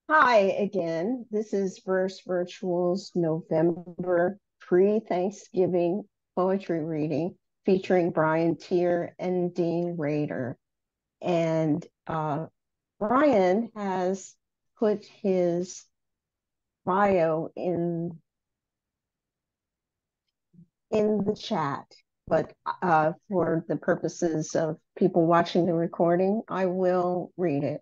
Hi again. This is Verse Virtual's November pre-Thanksgiving poetry reading featuring Brian Teare and Dean Rader. And Brian has put his bio in the chat, but for the purposes of people watching the recording, I will read it.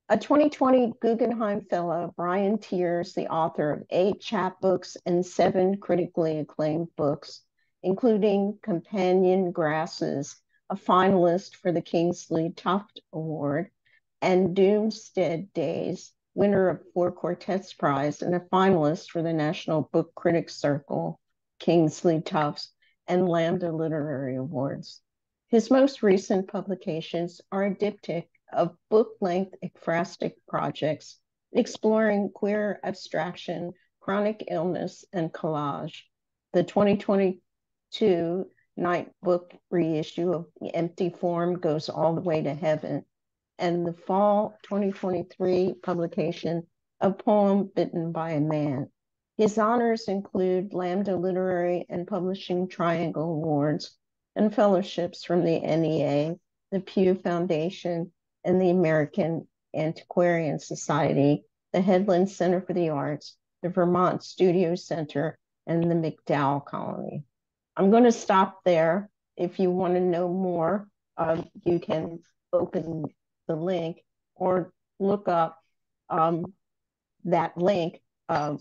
A 2020 Guggenheim Fellow, Brian Teare is the author of 8 chapbooks and 7 critically acclaimed books, including Companion Grasses, a finalist for the Kingsley Tufts Award, and Doomsday Days, winner of 4 Quartets Prize and a finalist for the National Book Critics Circle, Kingsley Tufts, and Lambda Literary Awards. His most recent publications are a diptych of book-length ekphrastic projects exploring queer abstraction, chronic illness, and collage. The 2022 Night Book reissue of The Empty Form Goes All the Way to Heaven, and the fall 2023 publication of Poem Bitten by a Man. His honors include Lambda Literary and Publishing Triangle Awards and fellowships from the NEA, the Pew Foundation, and the American Antiquarian Society, the Headland Center for the Arts, the Vermont Studio Center, and the McDowell Colony. I'm going to stop there. If you want to know more, you can open the link or look up that link,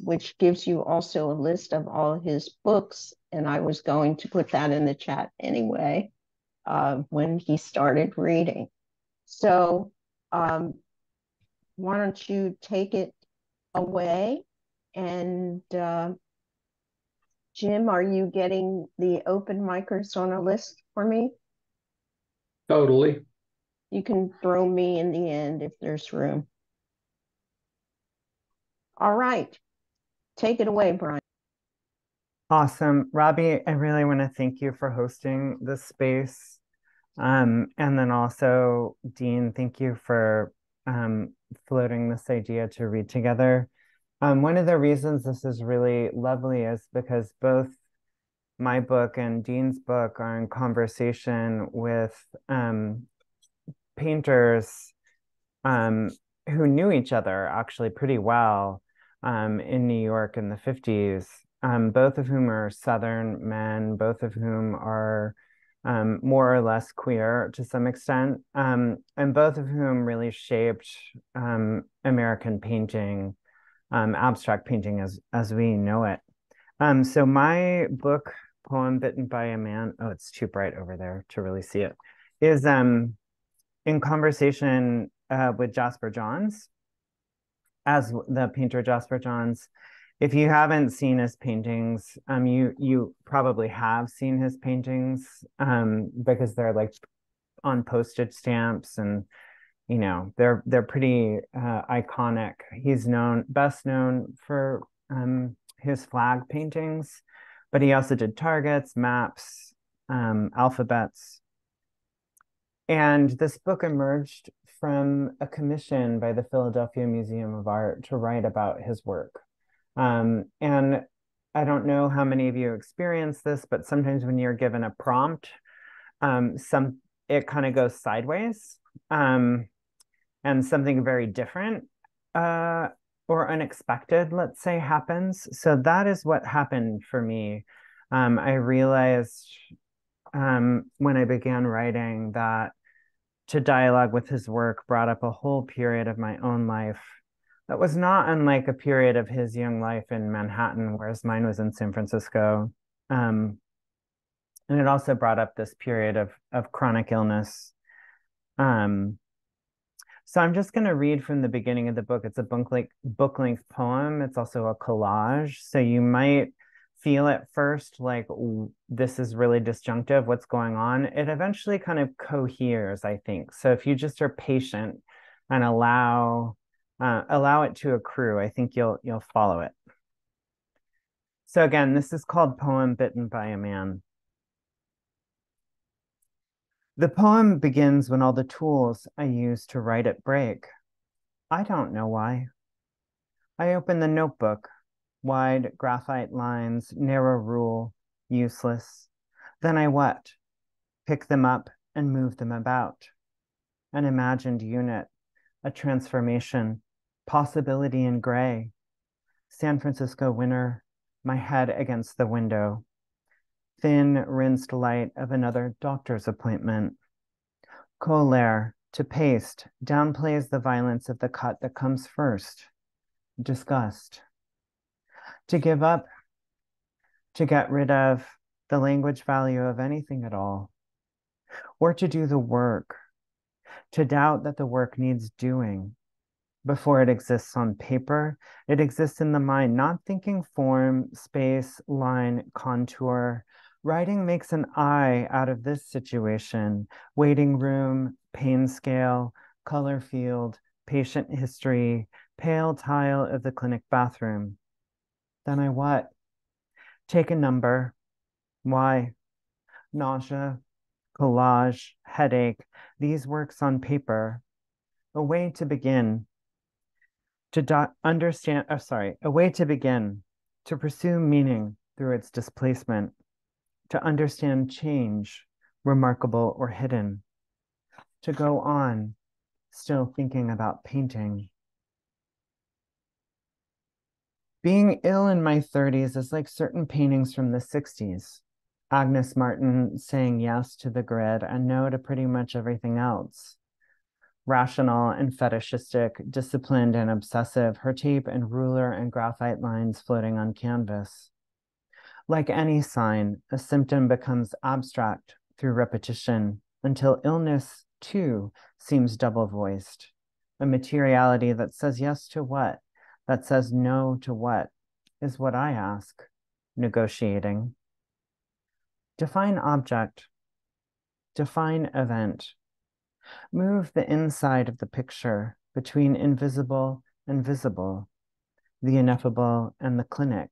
which gives you also a list of all his books. And I was going to put that in the chat anyway when he started reading. So why don't you take it away? And Jim, are you getting the open micers on a list for me? Totally. You can throw me in the end if there's room. All right. Take it away, Brian. Awesome. Robbi, I really want to thank you for hosting this space. And then also, Dean, thank you for floating this idea to read together. One of the reasons this is really lovely is because both my book and Dean's book are in conversation with painters who knew each other actually pretty well in New York in the 50s, both of whom are Southern men, both of whom are more or less queer to some extent, and both of whom really shaped American painting, abstract painting as we know it. So my book, Poem Bitten by a Man, oh, it's too bright over there to really see it, is in conversation with Jasper Johns, as the painter Jasper Johns. If you haven't seen his paintings, you probably have seen his paintings because they're like on postage stamps, and you know they're pretty iconic. He's best known for his flag paintings, but he also did targets, maps, alphabets. And this book emerged from a commission by the Philadelphia Museum of Art to write about his work. And I don't know how many of you experience this, but sometimes when you're given a prompt, it kind of goes sideways, and something very different or unexpected, let's say, happens. So that is what happened for me. I realized when I began writing that to dialogue with his work brought up a whole period of my own life that was not unlike a period of his young life in Manhattan, whereas mine was in San Francisco. And it also brought up this period of chronic illness. So I'm just going to read from the beginning of the book. It's a book-length poem. It's also a collage. So you might feel at first like this is really disjunctive, what's going on. It eventually kind of coheres, I think. So if you just are patient and allow it to accrue, I think you'll follow it. So again, this is called Poem Bitten by a Man. The poem begins when all the tools I use to write it break. I don't know why. I open the notebook, wide graphite lines, narrow rule, useless. Then I what? Pick them up and move them about. An imagined unit, a transformation, possibility in gray. San Francisco winter, my head against the window. Thin, rinsed light of another doctor's appointment. Colère, to paste, downplays the violence of the cut that comes first. Disgust. To give up, to get rid of the language value of anything at all, or to do the work, to doubt that the work needs doing. Before it exists on paper, it exists in the mind, not thinking form, space, line, contour. Writing makes an I out of this situation, waiting room, pain scale, color field, patient history, pale tile of the clinic bathroom. Then I what? Take a number. Why? Nausea, collage, headache, these works on paper. A way to begin. A way to begin, to pursue meaning through its displacement, to understand change, remarkable or hidden, to go on, still thinking about painting. Being ill in my 30s is like certain paintings from the 60s. Agnes Martin saying yes to the grid and no to pretty much everything else. Rational and fetishistic, disciplined and obsessive, her tape and ruler and graphite lines floating on canvas. Like any sign, a symptom becomes abstract through repetition until illness, too, seems double-voiced. A materiality that says yes to what, that says no to what, is what I ask, negotiating. Define object. Define event. Move the inside of the picture between invisible and visible, the ineffable and the clinic.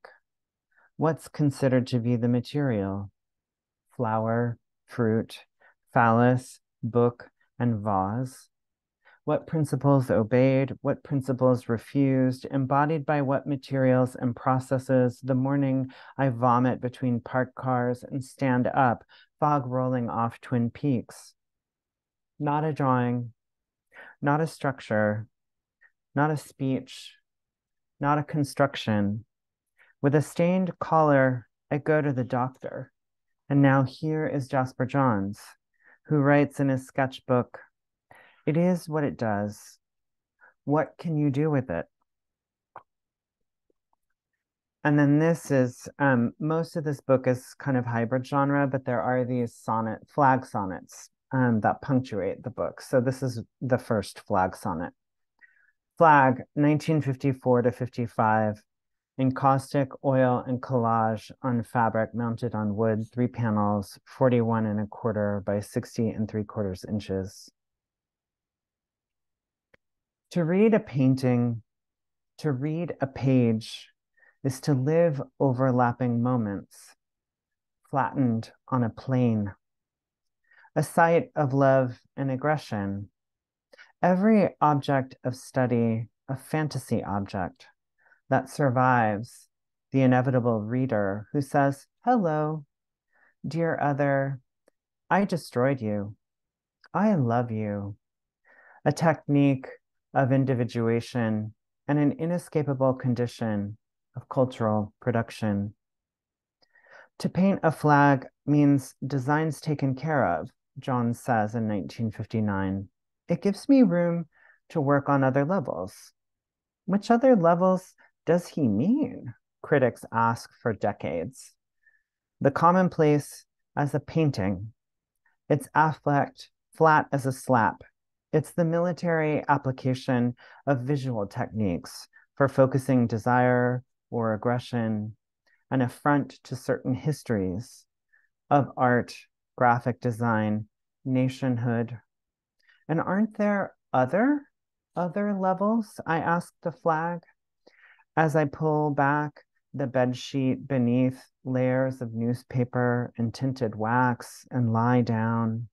What's considered to be the material? Flower, fruit, phallus, book, and vase. What principles obeyed, what principles refused, embodied by what materials and processes. The morning I vomit between parked cars and stand up, fog rolling off Twin Peaks. Not a drawing, not a structure, not a speech, not a construction. With a stained collar, I go to the doctor. And now here is Jasper Johns, who writes in his sketchbook, "It is what it does. What can you do with it?" And then this is, most of this book is kind of hybrid genre, but there are these flag sonnets that punctuate the book. So this is the first flag sonnet. Flag, 1954 to 55, encaustic, oil, and collage on fabric mounted on wood, 3 panels, 41 1/4 by 60 3/4 inches. To read a painting, to read a page, is to live overlapping moments, flattened on a plane, a site of love and aggression. Every object of study, a fantasy object that survives the inevitable reader who says, "Hello, dear other, I destroyed you. I love you." A technique of individuation and an inescapable condition of cultural production. To paint a flag means designs taken care of, John says in 1959. It gives me room to work on other levels. Which other levels does he mean? Critics ask for decades. The commonplace as a painting. It's affect, flat as a slap. It's the military application of visual techniques for focusing desire or aggression, an affront to certain histories of art, graphic design, nationhood. And aren't there other levels? I ask the flag as I pull back the bedsheet beneath layers of newspaper and tinted wax and lie down.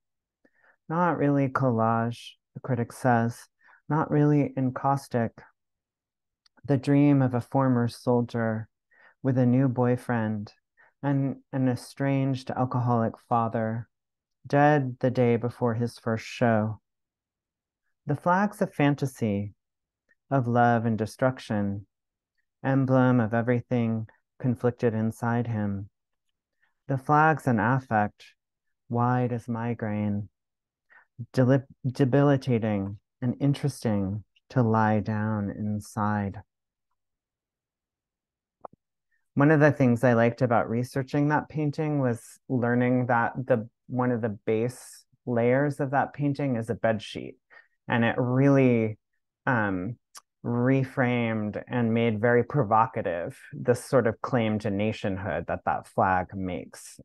Not really collage, the critic says, not really encaustic. the dream of a former soldier with a new boyfriend and an estranged alcoholic father, dead the day before his first show. The flag's a fantasy of love and destruction, emblem of everything conflicted inside him. The flag's an affect, wide as migraine, debilitating and interesting to lie down inside. One of the things I liked about researching that painting was learning that one of the base layers of that painting is a bed sheet, and it really reframed and made very provocative this sort of claim to nationhood that flag makes.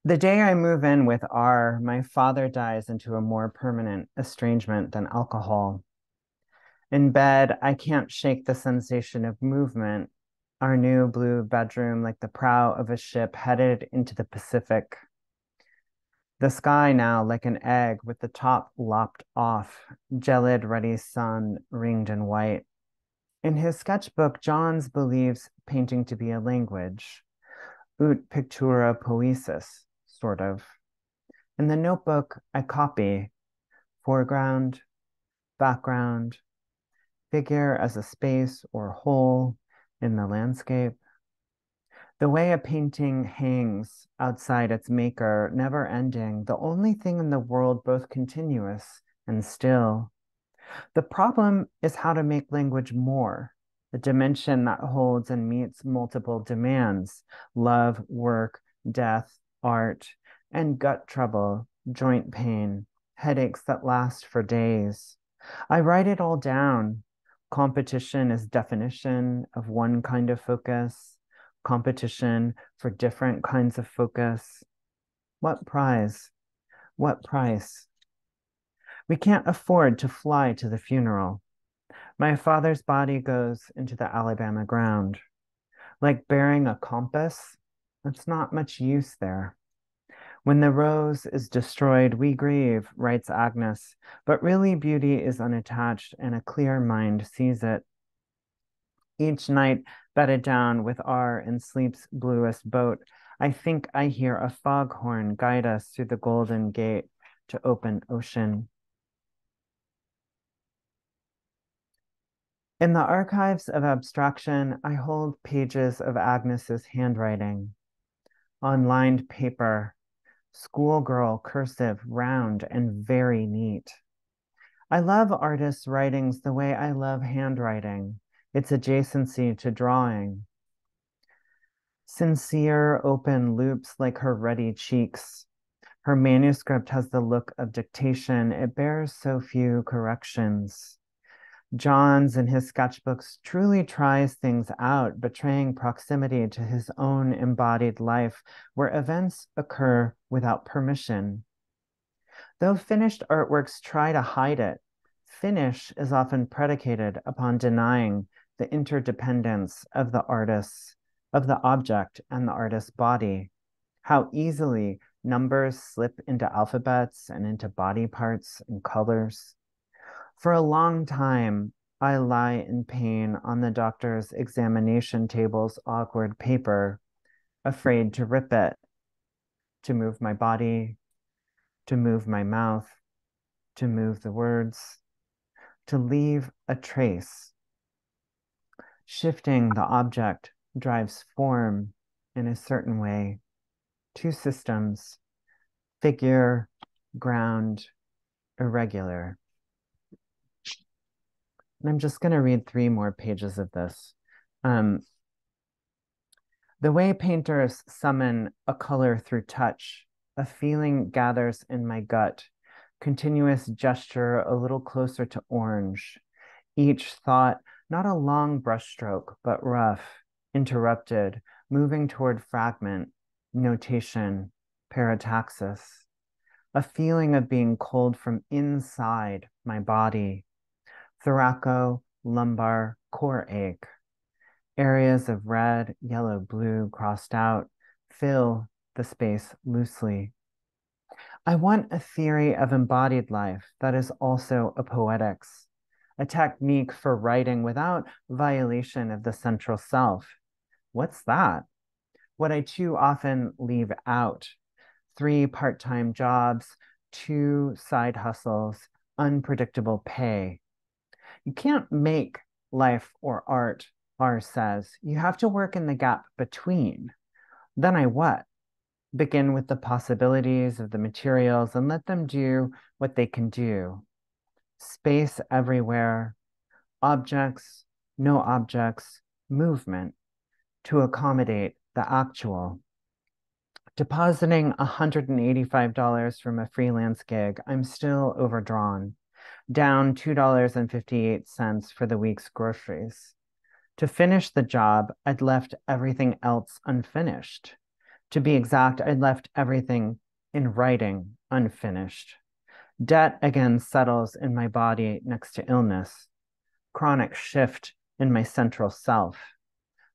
The day I move in with R, my father dies into a more permanent estrangement than alcohol. In bed, I can't shake the sensation of movement, our new blue bedroom like the prow of a ship headed into the Pacific. The sky now like an egg with the top lopped off, gelid ruddy sun ringed in white. In his sketchbook, Johns believes painting to be a language, ut pictura poesis, sort of. In the notebook, I copy foreground, background, figure as a space or hole in the landscape. The way a painting hangs outside its maker, never ending, the only thing in the world both continuous and still. The problem is how to make language more, the dimension that holds and meets multiple demands: love, work, death, art, and gut trouble, joint pain, headaches that last for days. I write it all down. Competition is definition of one kind of focus, competition for different kinds of focus. What prize? What price? We can't afford to fly to the funeral. My father's body goes into the Alabama ground. Like bearing a compass, it's not much use there. When the rose is destroyed, we grieve, writes Agnes, but really beauty is unattached and a clear mind sees it. Each night, bedded down with R in sleep's bluest boat, I think I hear a foghorn guide us through the golden gate to open ocean. In the archives of abstraction, I hold pages of Agnes's handwriting. On lined paper, schoolgirl cursive, round and very neat. I love artists' writings the way I love handwriting, its adjacency to drawing. Sincere, open loops like her ruddy cheeks. Her manuscript has the look of dictation. It bears so few corrections. Johns in his sketchbooks truly tries things out, betraying proximity to his own embodied life, where events occur without permission. Though finished artworks try to hide it, finish is often predicated upon denying the interdependence of the artist's, of the object and the artist's body. How easily numbers slip into alphabets and into body parts and colors. For a long time, I lie in pain on the doctor's examination table's awkward paper, afraid to rip it, to move my body, to move my mouth, to move the words, to leave a trace. Shifting the object drives form in a certain way. Two systems, figure, ground, irregular. And I'm just going to read 3 more pages of this. The way painters summon a color through touch, a feeling gathers in my gut, continuous gesture a little closer to orange. Each thought, not a long brushstroke, but rough, interrupted, moving toward fragment, notation, parataxis. A feeling of being cold from inside my body. Thoraco, lumbar, core ache. Areas of red, yellow, blue crossed out fill the space loosely. I want a theory of embodied life that is also a poetics, a technique for writing without violation of the central self. What's that? What I too often leave out: 3 part-time jobs, 2 side hustles, unpredictable pay. You can't make life or art, R says. You have to work in the gap between. Then I what? Begin with the possibilities of the materials and let them do what they can do. Space everywhere, objects, no objects, movement to accommodate the actual. Depositing $185 from a freelance gig, I'm still overdrawn, down $2.58 for the week's groceries. To finish the job, I'd left everything else unfinished. To be exact, I'd left everything in writing unfinished. Debt again settles in my body next to illness. Chronic shift in my central self.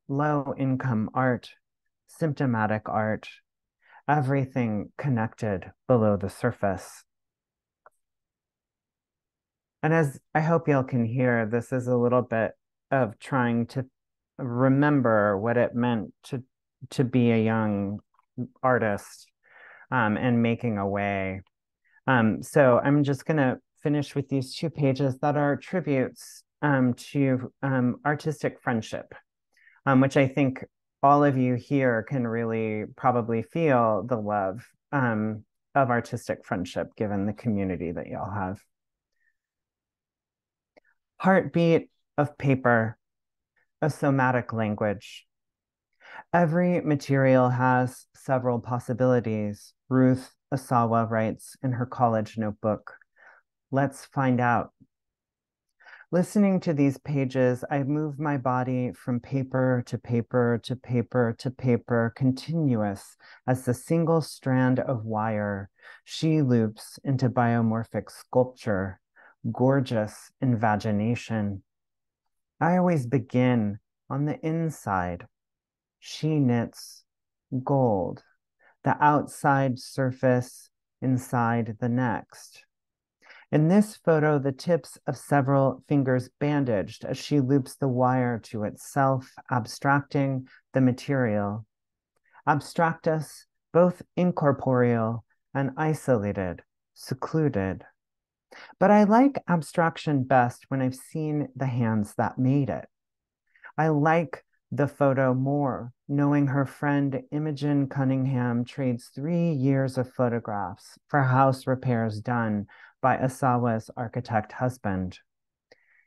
Low income art, symptomatic art, everything connected below the surface. And as I hope y'all can hear, this is a little bit of trying to remember what it meant to be a young artist and making a way. So I'm just going to finish with these 2 pages that are tributes to artistic friendship, which I think all of you here can really probably feel the love of artistic friendship given the community that y'all have. Heartbeat of paper, a somatic language. Every material has several possibilities, Ruth Asawa writes in her college notebook. Let's find out. Listening to these pages, I move my body from paper to paper to paper to paper, continuous as the single strand of wire she loops into biomorphic sculpture, gorgeous invagination. I always begin on the inside. She knits gold, the outside surface inside the next. In this photo, the tips of several fingers bandaged as she loops the wire to itself, abstracting the material. Abstractus, both incorporeal and isolated, secluded. But I like abstraction best when I've seen the hands that made it. I like the photo more, knowing her friend Imogen Cunningham trades 3 years of photographs for house repairs done by Asawa's architect husband.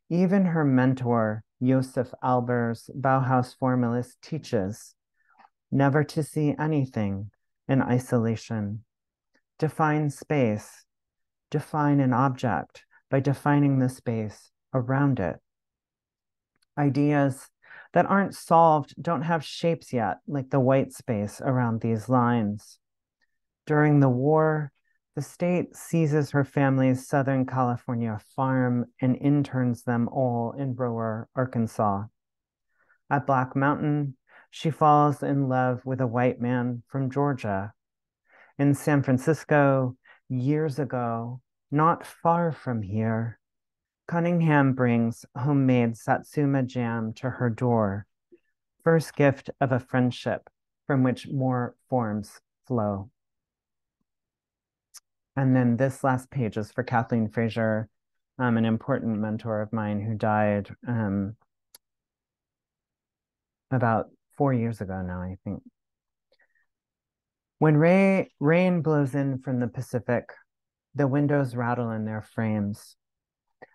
Even her mentor, Josef Albers, Bauhaus formalist, teaches never to see anything in isolation. Define space, define an object by defining the space around it. Ideas that aren't solved don't have shapes yet, like the white space around these lines. During the war, the state seizes her family's Southern California farm and interns them all in Rower, Arkansas. At Black Mountain, she falls in love with a white man from Georgia. In San Francisco, years ago, not far from here, Cunningham brings homemade Satsuma jam to her door, first gift of a friendship from which more forms flow. And then this last page is for Kathleen Fraser, an important mentor of mine who died about 4 years ago now, I think. When rain blows in from the Pacific, the windows rattle in their frames.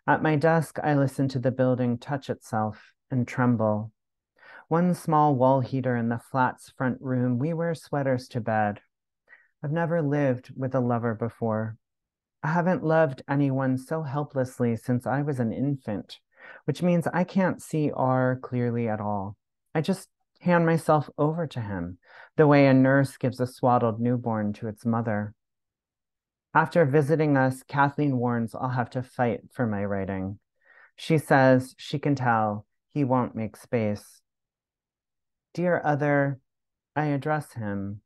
At my desk, I listen to the building touch itself and tremble. One small wall heater in the flat's front room, we wear sweaters to bed. I've never lived with a lover before. I haven't loved anyone so helplessly since I was an infant, which means I can't see R clearly at all. I just hand myself over to him, the way a nurse gives a swaddled newborn to its mother. After visiting us, Kathleen warns I'll have to fight for my writing. She says she can tell he won't make space. Dear other, I address him.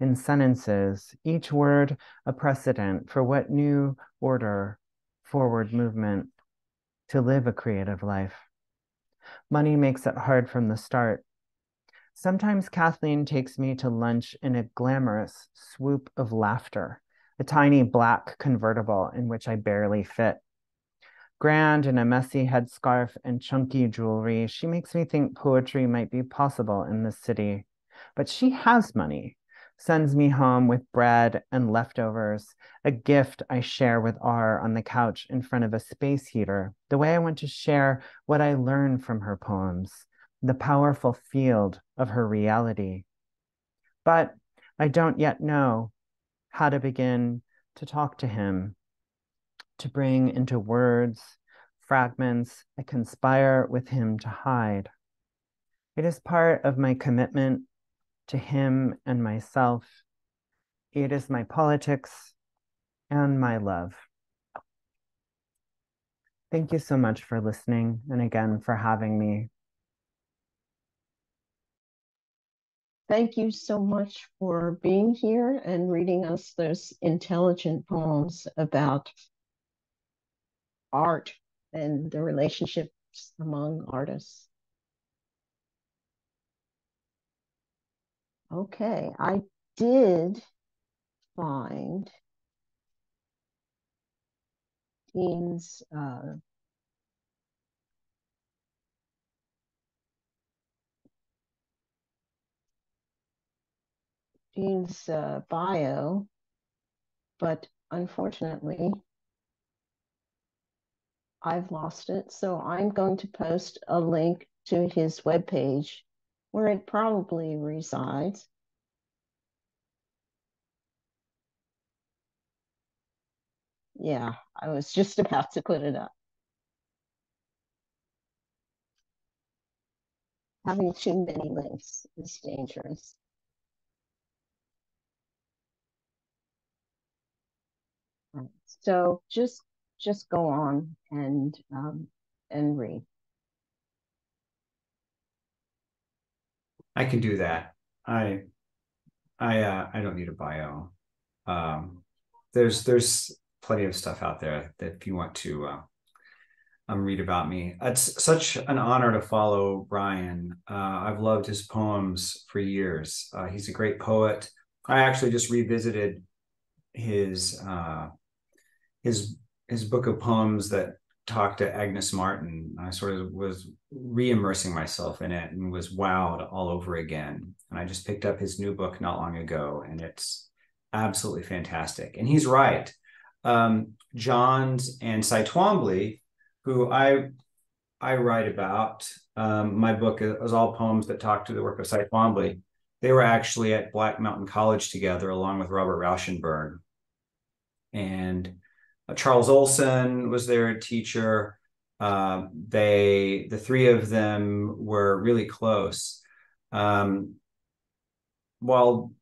in sentences, each word a precedent for what new order, forward movement, to live a creative life. Money makes it hard from the start. Sometimes Kathleen takes me to lunch in a glamorous swoop of laughter, a tiny black convertible in which I barely fit. Grand in a messy headscarf and chunky jewelry, she makes me think poetry might be possible in this city. But she has money, sends me home with bread and leftovers, a gift I share with R on the couch in front of a space heater, the way I want to share what I learn from her poems, the powerful field of her reality. But I don't yet know how to begin to talk to him, to bring into words fragments I conspire with him to hide. It is part of my commitment to him and myself. It is my politics and my love. Thank you so much for listening, and again for having me. Thank you so much for being here and reading us those intelligent poems about art and the relationships among artists. Okay, I did find Dean's bio, but unfortunately, I've lost it. So I'm going to post a link to his webpage where it probably resides. Yeah, I was just about to put it up. Having too many links is dangerous. So just go on and read. I can do that. I don't need a bio. There's plenty of stuff out there that if you want to read about me. It's such an honor to follow Brian. I've loved his poems for years. He's a great poet. I actually just revisited his book of poems that talked to Agnes Martin. I sort of was re-immersing myself in it and was wowed all over again. And I just picked up his new book not long ago, and it's absolutely fantastic. And he's right. Johns and Cy Twombly, who I write about, my book is all poems that talk to the work of Cy Twombly. They were actually at Black Mountain College together, along with Robert Rauschenberg. And Charles Olson was their teacher. The three of them were really close. Well,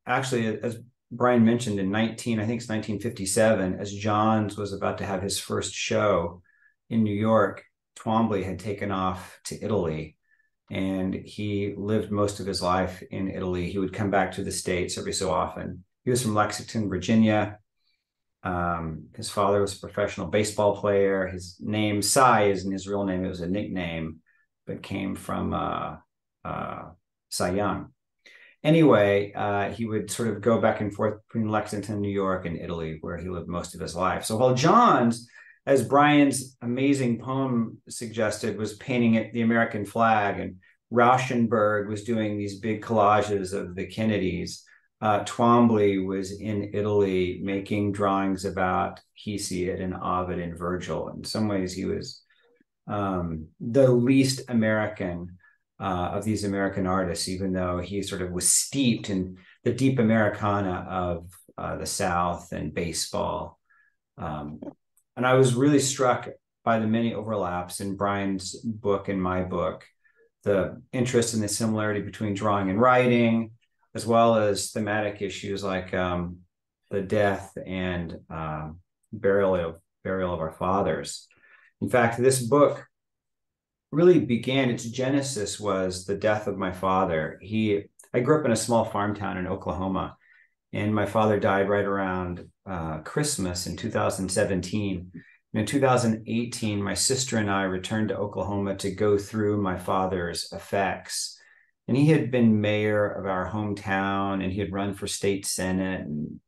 actually, as Brian mentioned, in 1957, as Johns was about to have his first show in New York, Twombly had taken off to Italy, and he lived most of his life in Italy. He would come back to the States every so often. He was from Lexington, Virginia. His father was a professional baseball player. His name, Cy, isn't his real name. It was a nickname, but came from Cy Young. Anyway, he would sort of go back and forth between Lexington, New York, and Italy, where he lived most of his life. So while Johns, as Brian's amazing poem suggested, was painting it the American flag, and Rauschenberg was doing these big collages of the Kennedys, Twombly was in Italy making drawings about Hesiod and Ovid and Virgil. In some ways, he was the least American of these American artists, even though he sort of was steeped in the deep Americana of the South and baseball. And I was really struck by the many overlaps in Brian's book and my book, the interest in the similarity between drawing and writing, as well as thematic issues like the death and burial of our fathers. In fact, this book really began, its genesis was the death of my father. I grew up in a small farm town in Oklahoma, And my father died right around Christmas in 2017. And in 2018, my sister and I returned to Oklahoma to go through my father's effects. And he had been mayor of our hometown, and he had run for state senate, and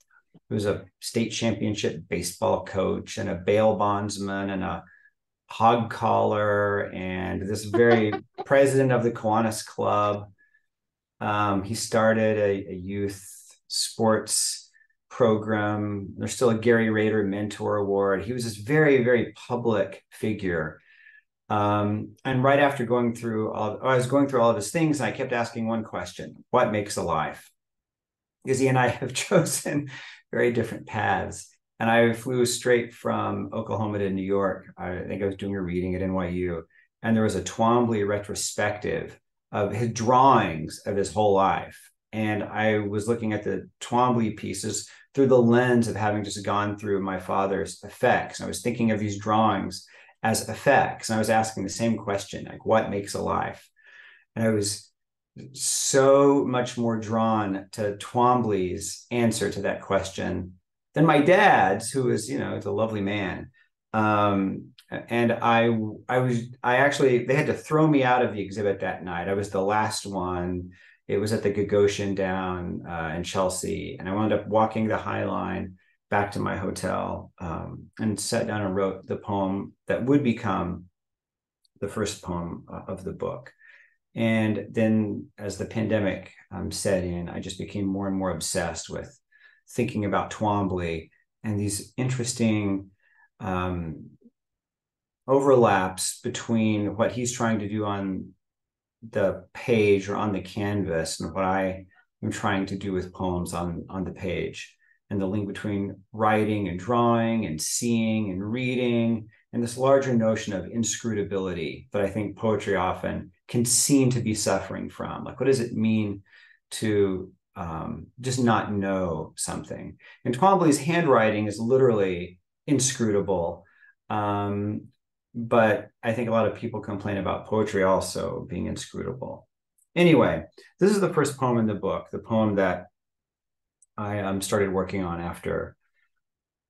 he was a state championship baseball coach and a bail bondsman and a hog collar and this very president of the Kiwanis Club. He started a youth sports program. There's still a Gary Rader Mentor Award. He was this very, very public figure. And right after I was going through all of his things, and I kept asking one question: what makes a life? Because he and I have chosen very different paths. And I flew straight from Oklahoma to New York. I think I was doing a reading at NYU. And there was a Twombly retrospective of his drawings of his whole life. And I was looking at the Twombly pieces through the lens of having just gone through my father's effects. I was thinking of these drawings as effects. And I was asking the same question, like, what makes a life? And I was so much more drawn to Twombly's answer to that question than my dad's, who is, you know, is a lovely man. And I actually, they had to throw me out of the exhibit that night. I was the last one. It was at the Gagosian down in Chelsea. And I wound up walking the High Line back to my hotel and sat down and wrote the poem that would become the first poem of the book. And then as the pandemic set in, I just became more and more obsessed with thinking about Twombly and these interesting overlaps between what he's trying to do on the page or on the canvas and what I am trying to do with poems on the page, and the link between writing and drawing and seeing and reading, and this larger notion of inscrutability that I think poetry often can seem to be suffering from. Like, what does it mean to just not know something? And Twombly's handwriting is literally inscrutable. But I think a lot of people complain about poetry also being inscrutable. Anyway, this is the first poem in the book, the poem that I started working on after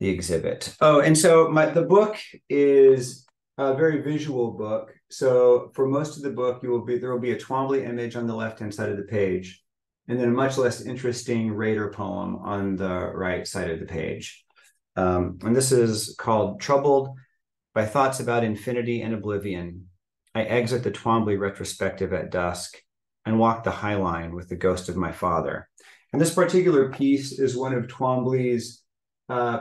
the exhibit. Oh, and so the book is a very visual book. So for most of the book, there will be a Twombly image on the left-hand side of the page, and then a much less interesting Rader poem on the right side of the page. And this is called Troubled by Thoughts About Infinity and Oblivion. I exit the Twombly retrospective at dusk and walk the High Line with the ghost of my father. And this particular piece is one of Twombly's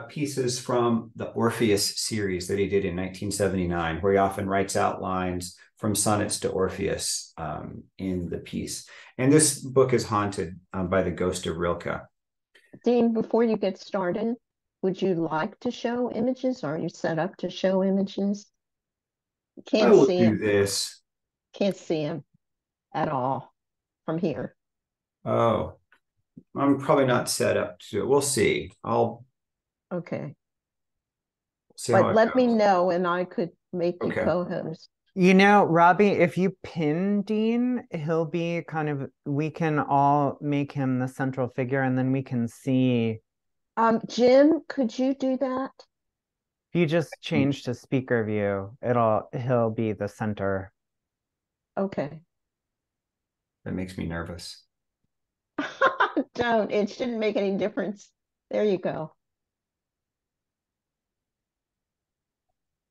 pieces from the Orpheus series that he did in 1979, where he often writes outlines from sonnets to Orpheus in the piece. And this book is haunted by the ghost of Rilke. Dean, before you get started, would you like to show images? Are you set up to show images? I will do this. Can't see him at all from here. Oh, I'm probably not set up to it. We'll see. Okay. See but let me know and I could make you co-host. You know, Robbi, if you pin Dean, he'll be we can all make him the central figure, and then we can see. Jim, could you do that? If you just change to speaker view, he'll be the center. Okay. That makes me nervous. Don't. It shouldn't make any difference. There you go.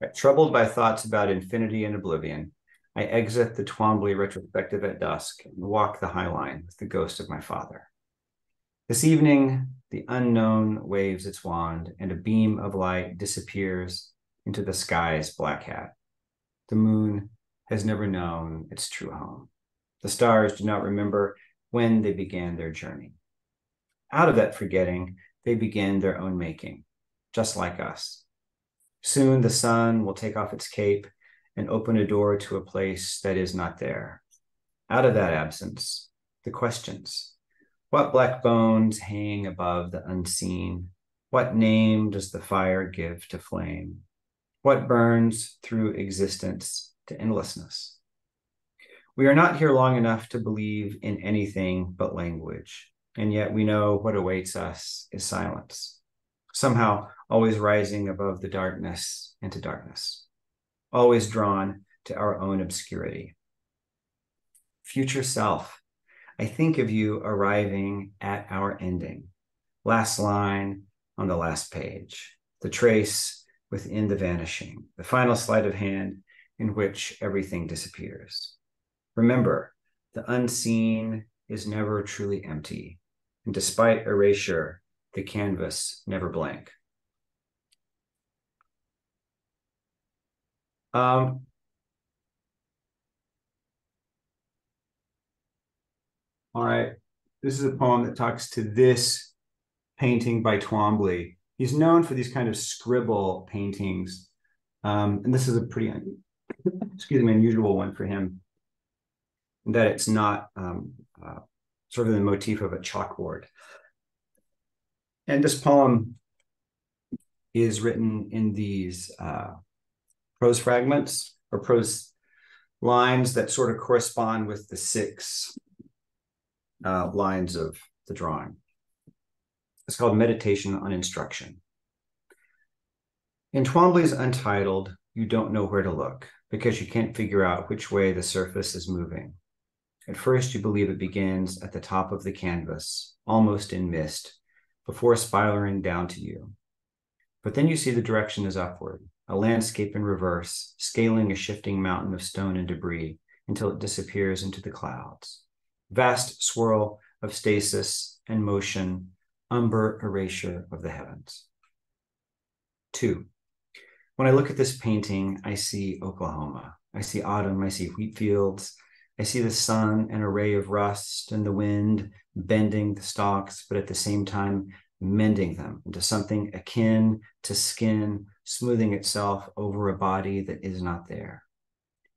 Right. Troubled by thoughts about infinity and oblivion, I exit the Twombly retrospective at dusk and walk the High Line with the ghost of my father. This evening, the unknown waves its wand, and a beam of light disappears into the sky's black hat. The moon has never known its true home. The stars do not remember when they began their journey. Out of that forgetting, they begin their own making, just like us. Soon the sun will take off its cape and open a door to a place that is not there. Out of that absence, the questions. What black bones hang above the unseen? What name does the fire give to flame? What burns through existence to endlessness? We are not here long enough to believe in anything but language. and yet we know what awaits us is silence, somehow always rising above the darkness into darkness, always drawn to our own obscurity. Future self, I think of you arriving at our ending, last line on the last page, the trace within the vanishing, the final sleight of hand in which everything disappears. Remember, the unseen is never truly empty, and despite erasure, the canvas never blank. All right, this is a poem that talks to this painting by Twombly. He's known for these kind of scribble paintings, and this is a pretty, unusual one for him, in that it's not sort of the motif of a chalkboard. And this poem is written in these prose fragments or prose lines that sort of correspond with the 6 lines of the drawing. It's called Meditation on Instruction. In Twombly's Untitled, you don't know where to look because you can't figure out which way the surface is moving. At first, you believe it begins at the top of the canvas, almost in mist, before spiraling down to you. But then you see the direction is upward, a landscape in reverse, scaling a shifting mountain of stone and debris until it disappears into the clouds. Vast swirl of stasis and motion, umber erasure of the heavens. 2. When I look at this painting, I see Oklahoma. I see autumn, I see wheat fields. I see the sun, an array of rust, and the wind bending the stalks, but at the same time, mending them into something akin to skin, smoothing itself over a body that is not there.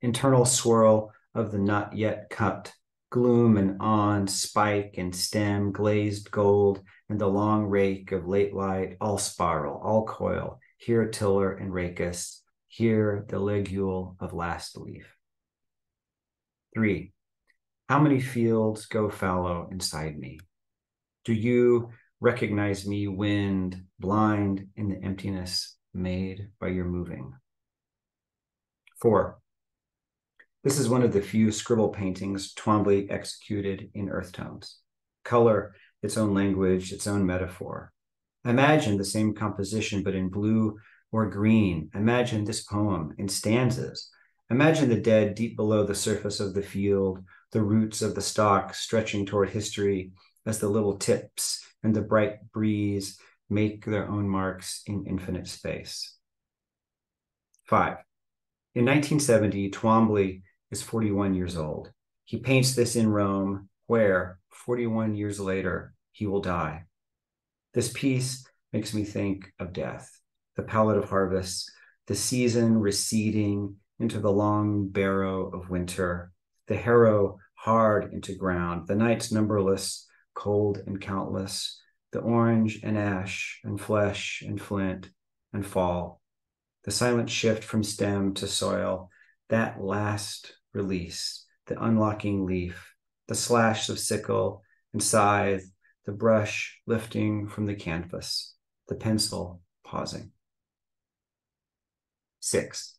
Internal swirl of the not yet cut, gloom and on, spike and stem, glazed gold, and the long rake of late light, all spiral, all coil, here tiller and rachis, here the ligule of last leaf. 3. How many fields go fallow inside me? Do you recognize me, wind, blind in the emptiness made by your moving? 4. This is one of the few scribble paintings Twombly executed in earth tones. Color, its own language, its own metaphor. Imagine the same composition, but in blue or green. Imagine this poem in stanzas. Imagine the dead deep below the surface of the field, the roots of the stalk stretching toward history as the little tips and the bright breeze make their own marks in infinite space. 5. In 1970, Twombly is 41 years old. He paints this in Rome, where 41 years later, he will die. This piece makes me think of death, the palette of harvest, the season receding into the long barrow of winter, the harrow hard into ground, the nights numberless, cold and countless, the orange and ash and flesh and flint and fall, the silent shift from stem to soil, that last release, the unlocking leaf, the slash of sickle and scythe, the brush lifting from the canvas, the pencil pausing. 6.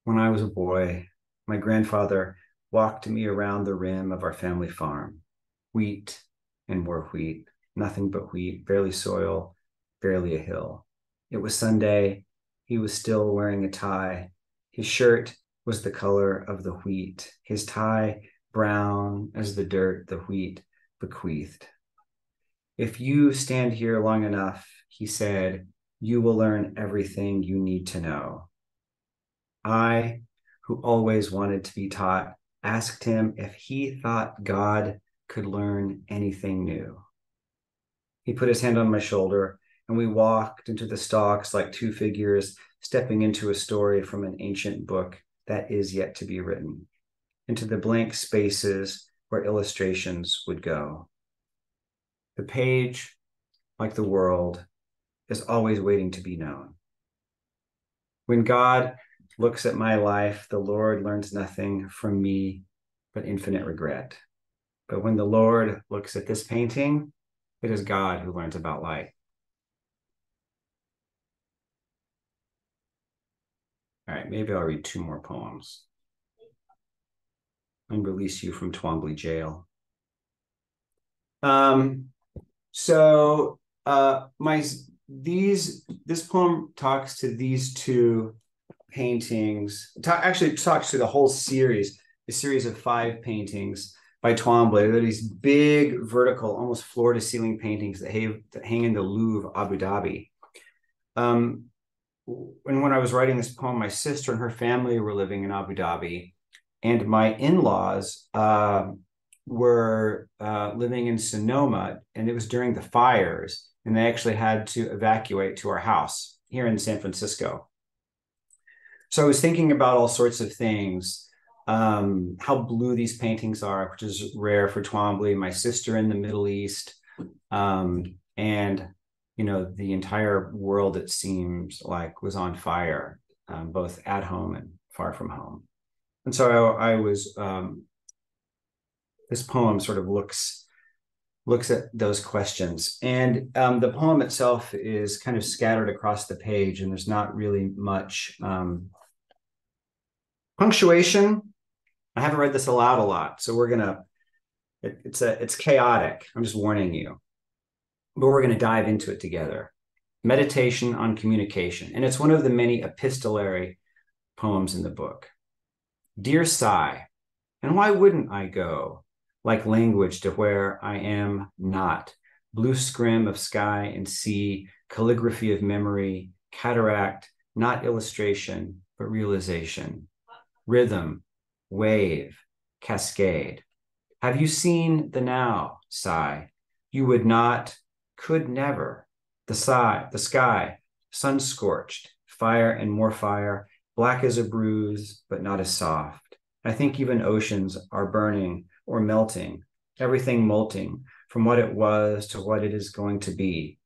When I was a boy, my grandfather walked me around the rim of our family farm. Wheat and more wheat, nothing but wheat, barely soil, barely a hill. It was Sunday. He was still wearing a tie. His shirt was the color of the wheat, his tie brown as the dirt the wheat bequeathed. If you stand here long enough, he said, you will learn everything you need to know. I, who always wanted to be taught, asked him if he thought God could learn anything new. He put his hand on my shoulder, and we walked into the stalks like two figures stepping into a story from an ancient book that is yet to be written, into the blank spaces where illustrations would go. The page, like the world, is always waiting to be known. When God looks at my life, the Lord learns nothing from me but infinite regret. But when the Lord looks at this painting, it is God who learns about light. All right, maybe I'll read 2 more poems and release you from Twombly jail. This poem talks to these 2 paintings. Actually talks to the whole series, a series of 5 paintings by Twombly. They're these big, vertical, almost floor-to-ceiling paintings that hang in the Louvre, Abu Dhabi. And when I was writing this poem, my sister and her family were living in Abu Dhabi, and my in-laws were living in Sonoma, and it was during the fires, and they actually had to evacuate to our house here in San Francisco. So I was thinking about all sorts of things, how blue these paintings are, which is rare for Twombly, my sister in the Middle East, and the entire world, it seems like, was on fire, both at home and far from home. And so I was, this poem sort of looks at those questions. And the poem itself is kind of scattered across the page, and there's not really much punctuation. I haven't read this aloud a lot, so it's chaotic. I'm just warning you. But we're going to dive into it together. Meditation on Communication. And it's one of the many epistolary poems in the book. Dear Sigh, and why wouldn't I go, like language, to where I am not? Blue scrim of sky and sea, calligraphy of memory, cataract, not illustration, but realization. Rhythm, wave, cascade. Have you seen the now, Sigh? You would not, could never. The sky, sun-scorched, fire and more fire, black as a bruise, but not as soft. I think even oceans are burning or melting, everything molting from what it was to what it is going to be.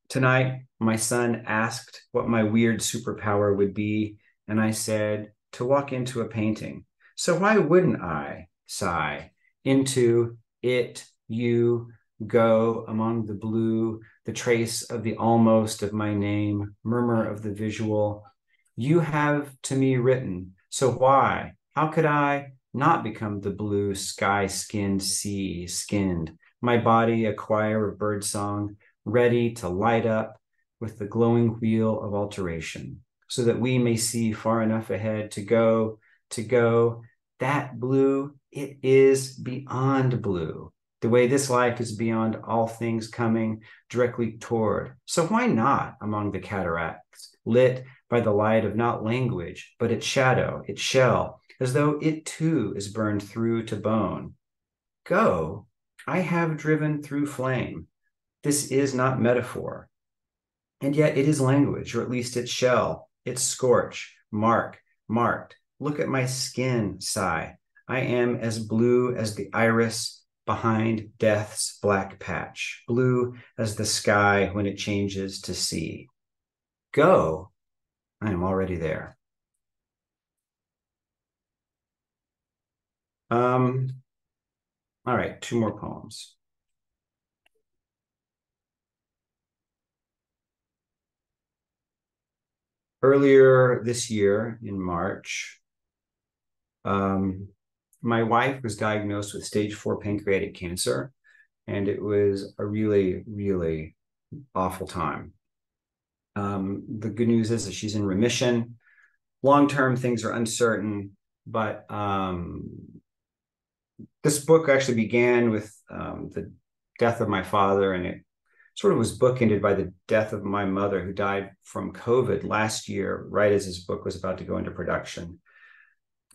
Tonight, my son asked what my weird superpower would be, and I said, to walk into a painting. So why wouldn't I, Sigh, into it, you, go among the blue, the trace of the almost of my name, murmur of the visual. You have to me written, so why? How could I not become the blue, sky-skinned, sea-skinned, my body a choir of birdsong, ready to light up with the glowing wheel of alteration, so that we may see far enough ahead to go, that blue, it is beyond blue, the way this life is beyond all things coming directly toward. So why not among the cataracts, lit by the light of not language, but its shadow, its shell, as though it too is burned through to bone? Go, I have driven through flame. This is not metaphor. And yet it is language, or at least its shell, its scorch, marked. Look at my skin, Sigh. I am as blue as the iris behind death's black patch, blue as the sky when it changes to sea. Go, I am already there. All right, 2 more poems. Earlier this year in March, my wife was diagnosed with stage 4 pancreatic cancer, and it was a really, really awful time. The good news is that she's in remission. Long-term things are uncertain, but this book actually began with the death of my father, and it sort of was bookended by the death of my mother, who died from COVID last year, right as his book was about to go into production.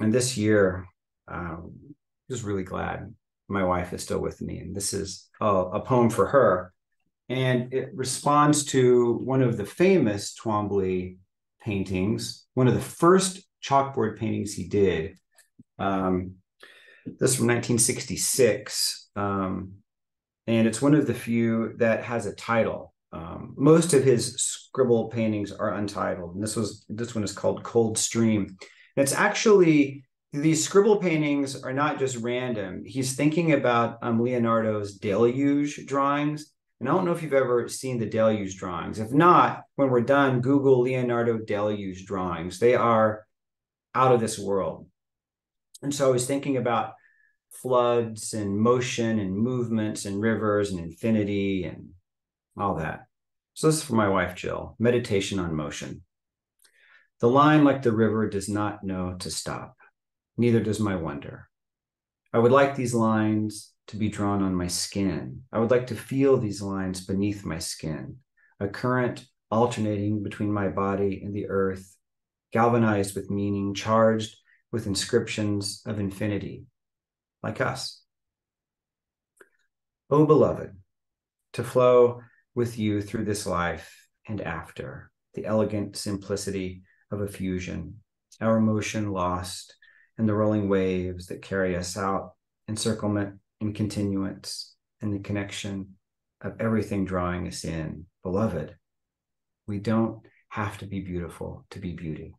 And this year, I'm just really glad my wife is still with me. And this is a poem for her. And it responds to one of the famous Twombly paintings, one of the first chalkboard paintings he did. This is from 1966. And it's one of the few that has a title. Most of his scribble paintings are untitled. And this one is called Cold Stream. And it's actually these scribble paintings are not just random. He's thinking about Leonardo's deluge drawings. And I don't know if you've ever seen the deluge drawings. If not, when we're done, Google Leonardo deluge drawings. They are out of this world. And so I was thinking about floods and motion and movements and rivers and infinity and all that. So this is for my wife, Jill, meditation on motion. The line, like the river, does not know to stop. Neither does my wonder. I would like these lines to be drawn on my skin. I would like to feel these lines beneath my skin, a current alternating between my body and the earth, galvanized with meaning, charged with inscriptions of infinity, like us. Oh, beloved, to flow with you through this life and after, the elegant simplicity of a fusion, our motion lost, and the rolling waves that carry us out, encirclement and continuance, and the connection of everything drawing us in. Beloved, we don't have to be beautiful to be beauty.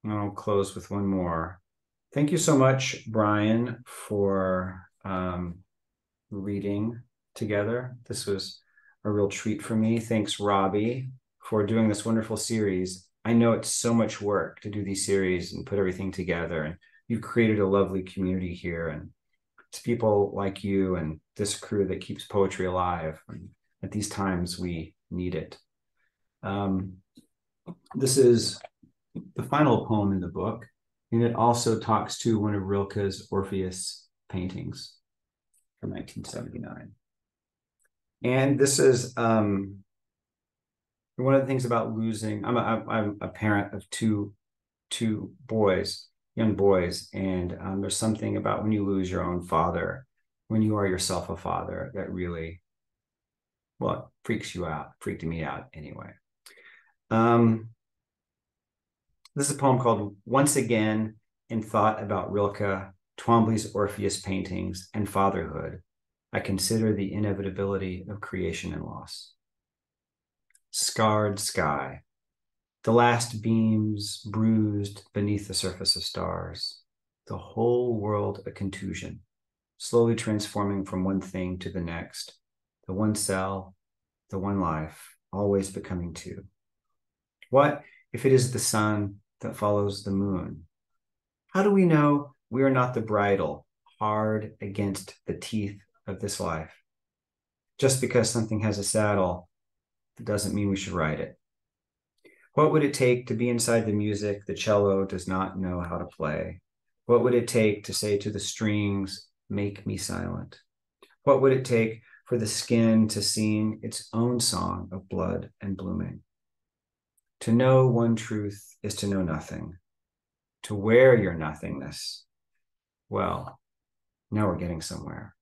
And I'll close with one more. Thank you so much, Brian, for reading together. This was a real treat for me. Thanks, Robbi, for doing this wonderful series. I know it's so much work to do these series and put everything together, and you've created a lovely community here, and it's people like you and this crew that keeps poetry alive. And at these times, we need it. This is the final poem in the book, and it also talks to one of Rilke's Orpheus paintings from 1979. And this is one of the things about losing. I'm a parent of two boys, young boys, and there's something about when you lose your own father, when you are yourself a father, that really, well, freaks you out. Freaked me out anyway. This is a poem called Once Again in Thought About Rilke, Twombley's Orpheus Paintings, and Fatherhood. I consider the inevitability of creation and loss. Scarred sky, the last beams bruised beneath the surface of stars, the whole world a contusion, slowly transforming from one thing to the next, the one cell, the one life, always becoming two. What if it is the sun that follows the moon? How do we know we are not the bridle hard against the teeth of this life? Just because something has a saddle, that doesn't mean we should ride it. What would it take to be inside the music the cello does not know how to play? What would it take to say to the strings, make me silent? What would it take for the skin to sing its own song of blood and blooming? To know one truth is to know nothing. To wear your nothingness, well, now we're getting somewhere.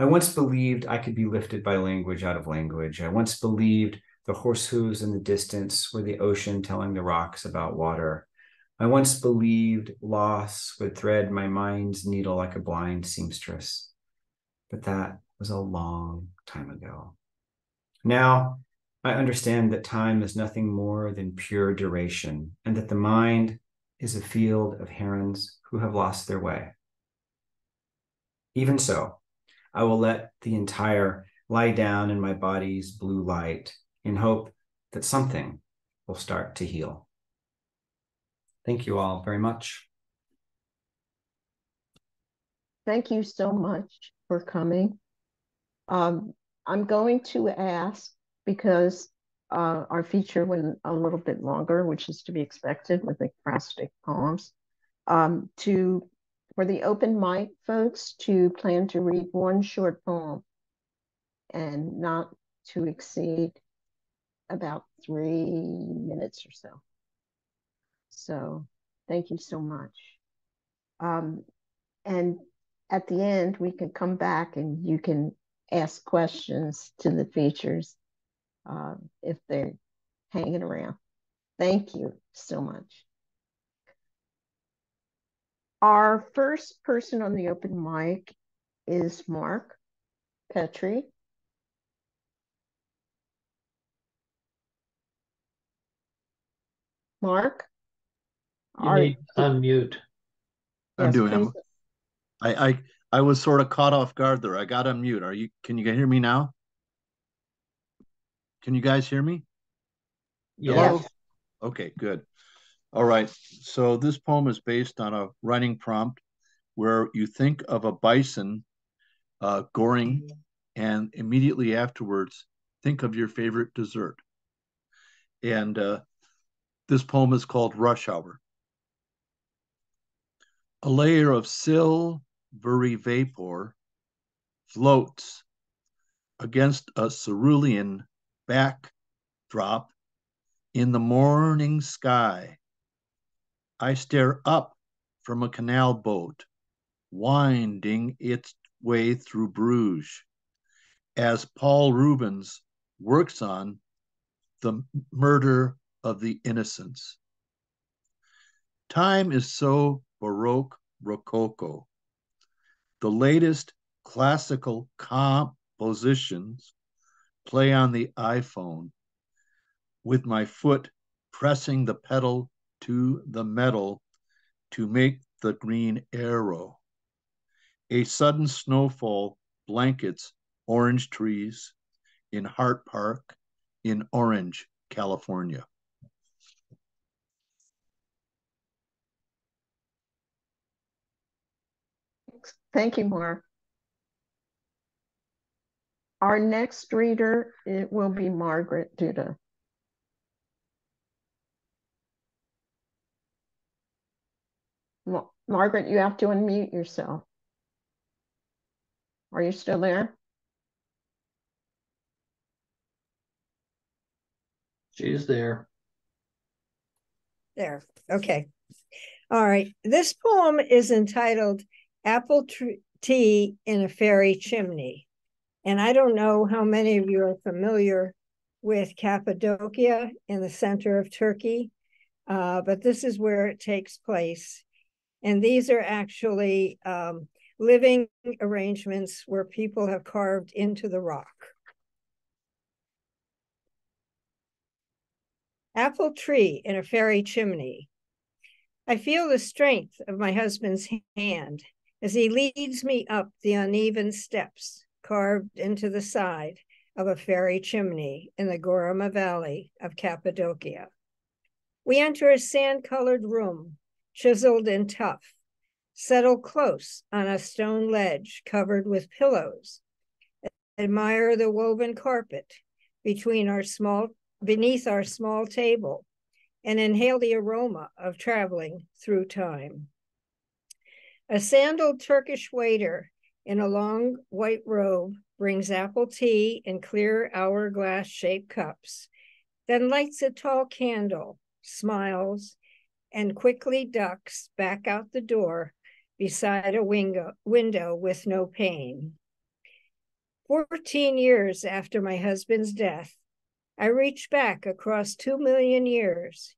I once believed I could be lifted by language out of language. I once believed the horse hooves in the distance were the ocean telling the rocks about water. I once believed loss would thread my mind's needle like a blind seamstress. But that was a long time ago. Now, I understand that time is nothing more than pure duration, and that the mind is a field of herons who have lost their way. Even so, I will let the entire lie down in my body's blue light in hope that something will start to heal. Thank you all very much. Thank you so much for coming. I'm going to ask, because our feature went a little bit longer, which is to be expected with acrostic poems, for the open mic folks to plan to read one short poem and not to exceed about 3 minutes or so. So thank you so much. And at the end, we can come back and you can ask questions to the features if they're hanging around. Thank you so much. Our first person on the open mic is Marc Petrie. Mark? You need to unmute. I'm Yes, doing please. it. I was sort of caught off guard there. I got unmute. Can you hear me now? Can you guys hear me? Hello? Yes. Okay, good. All right. So this poem is based on a writing prompt where you think of a bison goring, and immediately afterwards, think of your favorite dessert. And this poem is called Rush Hour. A layer of silvery vapor floats against a cerulean backdrop in the morning sky. I stare up from a canal boat winding its way through Bruges as Paul Rubens works on the murder of the innocents. Time is so Baroque Rococo. The latest classical compositions play on the iPhone with my foot pressing the pedal to the metal to make the green arrow. A sudden snowfall blankets orange trees in Hart Park in Orange, California. Thank you, Mark. Our next reader, it will be Margaret Duda. Margaret, you have to unmute yourself. Are you still there? She's there. There. Okay. All right. This poem is entitled Apple Tea in a Fairy Chimney. And I don't know how many of you are familiar with Cappadocia in the center of Turkey, but this is where it takes place. And these are actually living arrangements where people have carved into the rock. Apple tree in a fairy chimney. I feel the strength of my husband's hand as he leads me up the uneven steps carved into the side of a fairy chimney in the Gorama Valley of Cappadocia. We enter a sand-colored room, chiseled and tough, settle close on a stone ledge covered with pillows, admire the woven carpet beneath our small table, and inhale the aroma of traveling through time. A sandaled Turkish waiter in a long white robe brings apple tea in clear hourglass-shaped cups, then lights a tall candle, smiles, and quickly ducks back out the door beside a window with no pane. 14 years after my husband's death, I reach back across 2 million years,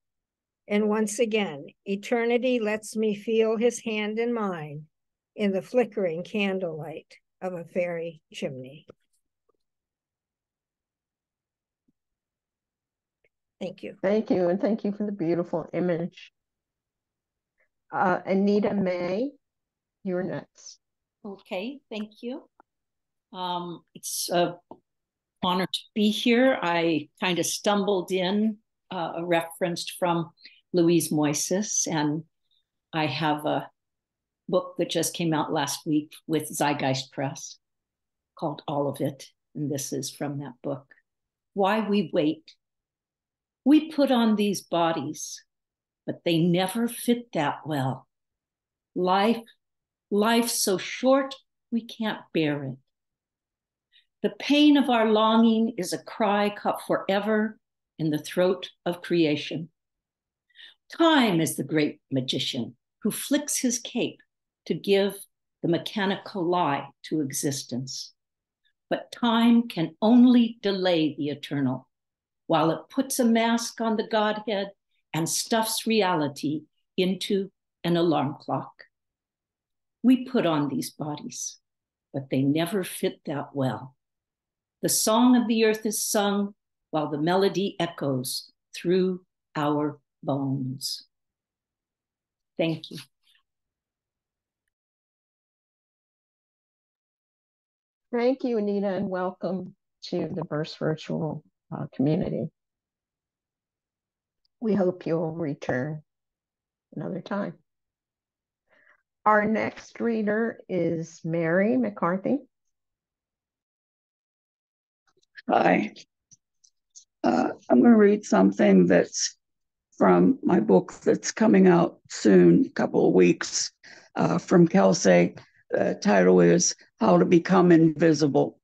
and once again, eternity lets me feel his hand in mine in the flickering candlelight of a fairy chimney. Thank you. Thank you, and thank you for the beautiful image. Anita May, you're next. Okay, thank you. It's an honor to be here. I kind of stumbled in, referenced from Louise Moises, and I have a book that just came out last week with Zeitgeist Press called All of It, and this is from that book. Why we wait. We put on these bodies, but they never fit that well. Life's so short, we can't bear it. The pain of our longing is a cry caught forever in the throat of creation. Time is the great magician who flicks his cape to give the mechanical lie to existence. But time can only delay the eternal, while it puts a mask on the Godhead and stuffs reality into an alarm clock. We put on these bodies, but they never fit that well. The song of the earth is sung while the melody echoes through our bones. Thank you. Thank you, Anita, and welcome to the Verse Virtual community. We hope you'll return another time. Our next reader is Mary McCarthy. Hi. I'm going to read something that's from my book that's coming out soon, a couple of weeks, from Kelsey. The title is How to Become Invisible.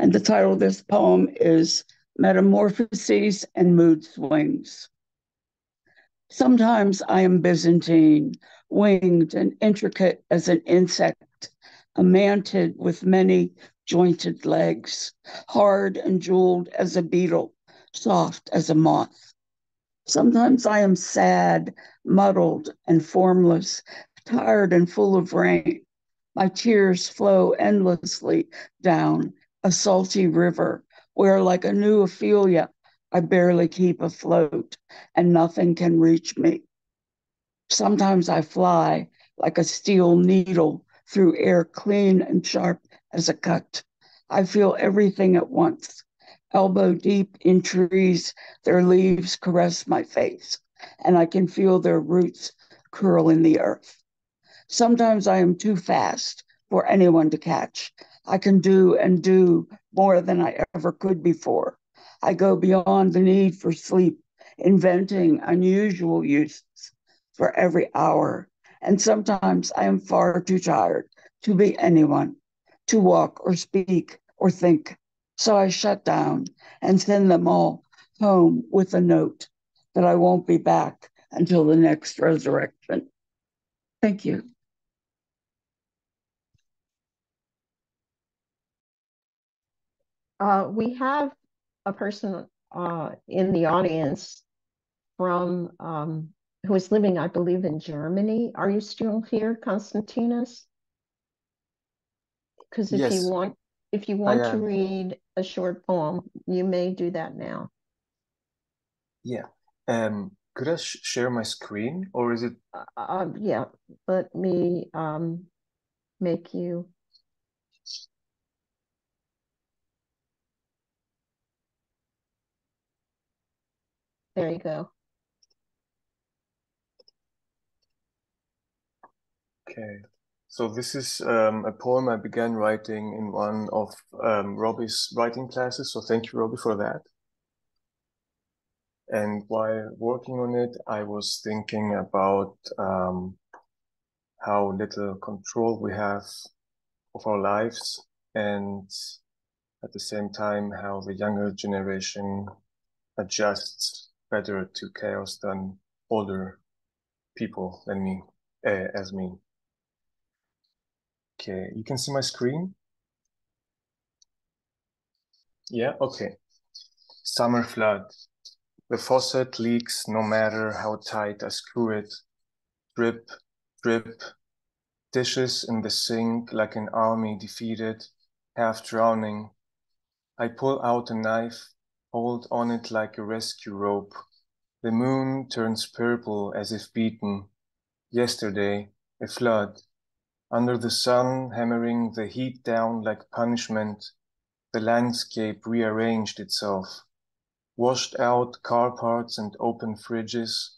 And the title of this poem is Metamorphoses and Mood Swings. Sometimes I am Byzantine, winged and intricate as an insect, a mantid with many jointed legs, hard and jeweled as a beetle, soft as a moth. Sometimes I am sad, muddled and formless, tired and full of rain. My tears flow endlessly down a salty river where, like a new Ophelia, I barely keep afloat and nothing can reach me. Sometimes I fly like a steel needle through air clean and sharp as a cut. I feel everything at once. Elbow deep in trees, their leaves caress my face, and I can feel their roots curl in the earth. Sometimes I am too fast for anyone to catch. I can do and do more than I ever could before. I go beyond the need for sleep, inventing unusual uses for every hour. And sometimes I am far too tired to be anyone, to walk or speak or think. So I shut down and send them all home with a note that I won't be back until the next resurrection. Thank you. We have a person in the audience from who is living, I believe, in Germany. Are you still here, Konstantinos? Because if Yes, you want I to am. read a short poem, you may do that now. Yeah. Could I share my screen, or is it? Yeah, let me make you. There you go. Okay. So this is a poem I began writing in one of Robbi's writing classes. So thank you, Robbi, for that. And while working on it, I was thinking about how little control we have of our lives, and at the same time, how the younger generation adjusts better to chaos than older people than me, as me. Okay, you can see my screen? Yeah, okay. Summer flood. The faucet leaks no matter how tight I screw it. Drip, drip. Dishes in the sink like an army defeated, half drowning. I pull out a knife, hold on it like a rescue rope. The moon turns purple as if beaten. Yesterday, a flood. Under the sun, hammering the heat down like punishment, the landscape rearranged itself. Washed out car parts and open fridges,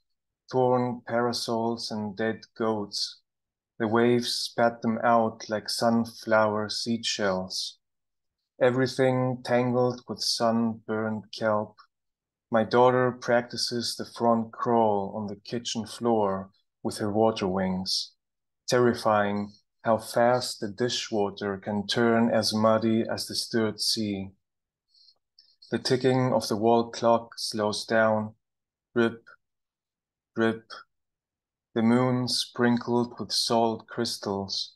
torn parasols and dead goats. The waves spat them out like sunflower seed shells. Everything tangled with sun-burned kelp. My daughter practices the front crawl on the kitchen floor with her water wings, terrifying how fast the dishwater can turn as muddy as the stirred sea. The ticking of the wall clock slows down, drip, drip. The moon sprinkled with salt crystals.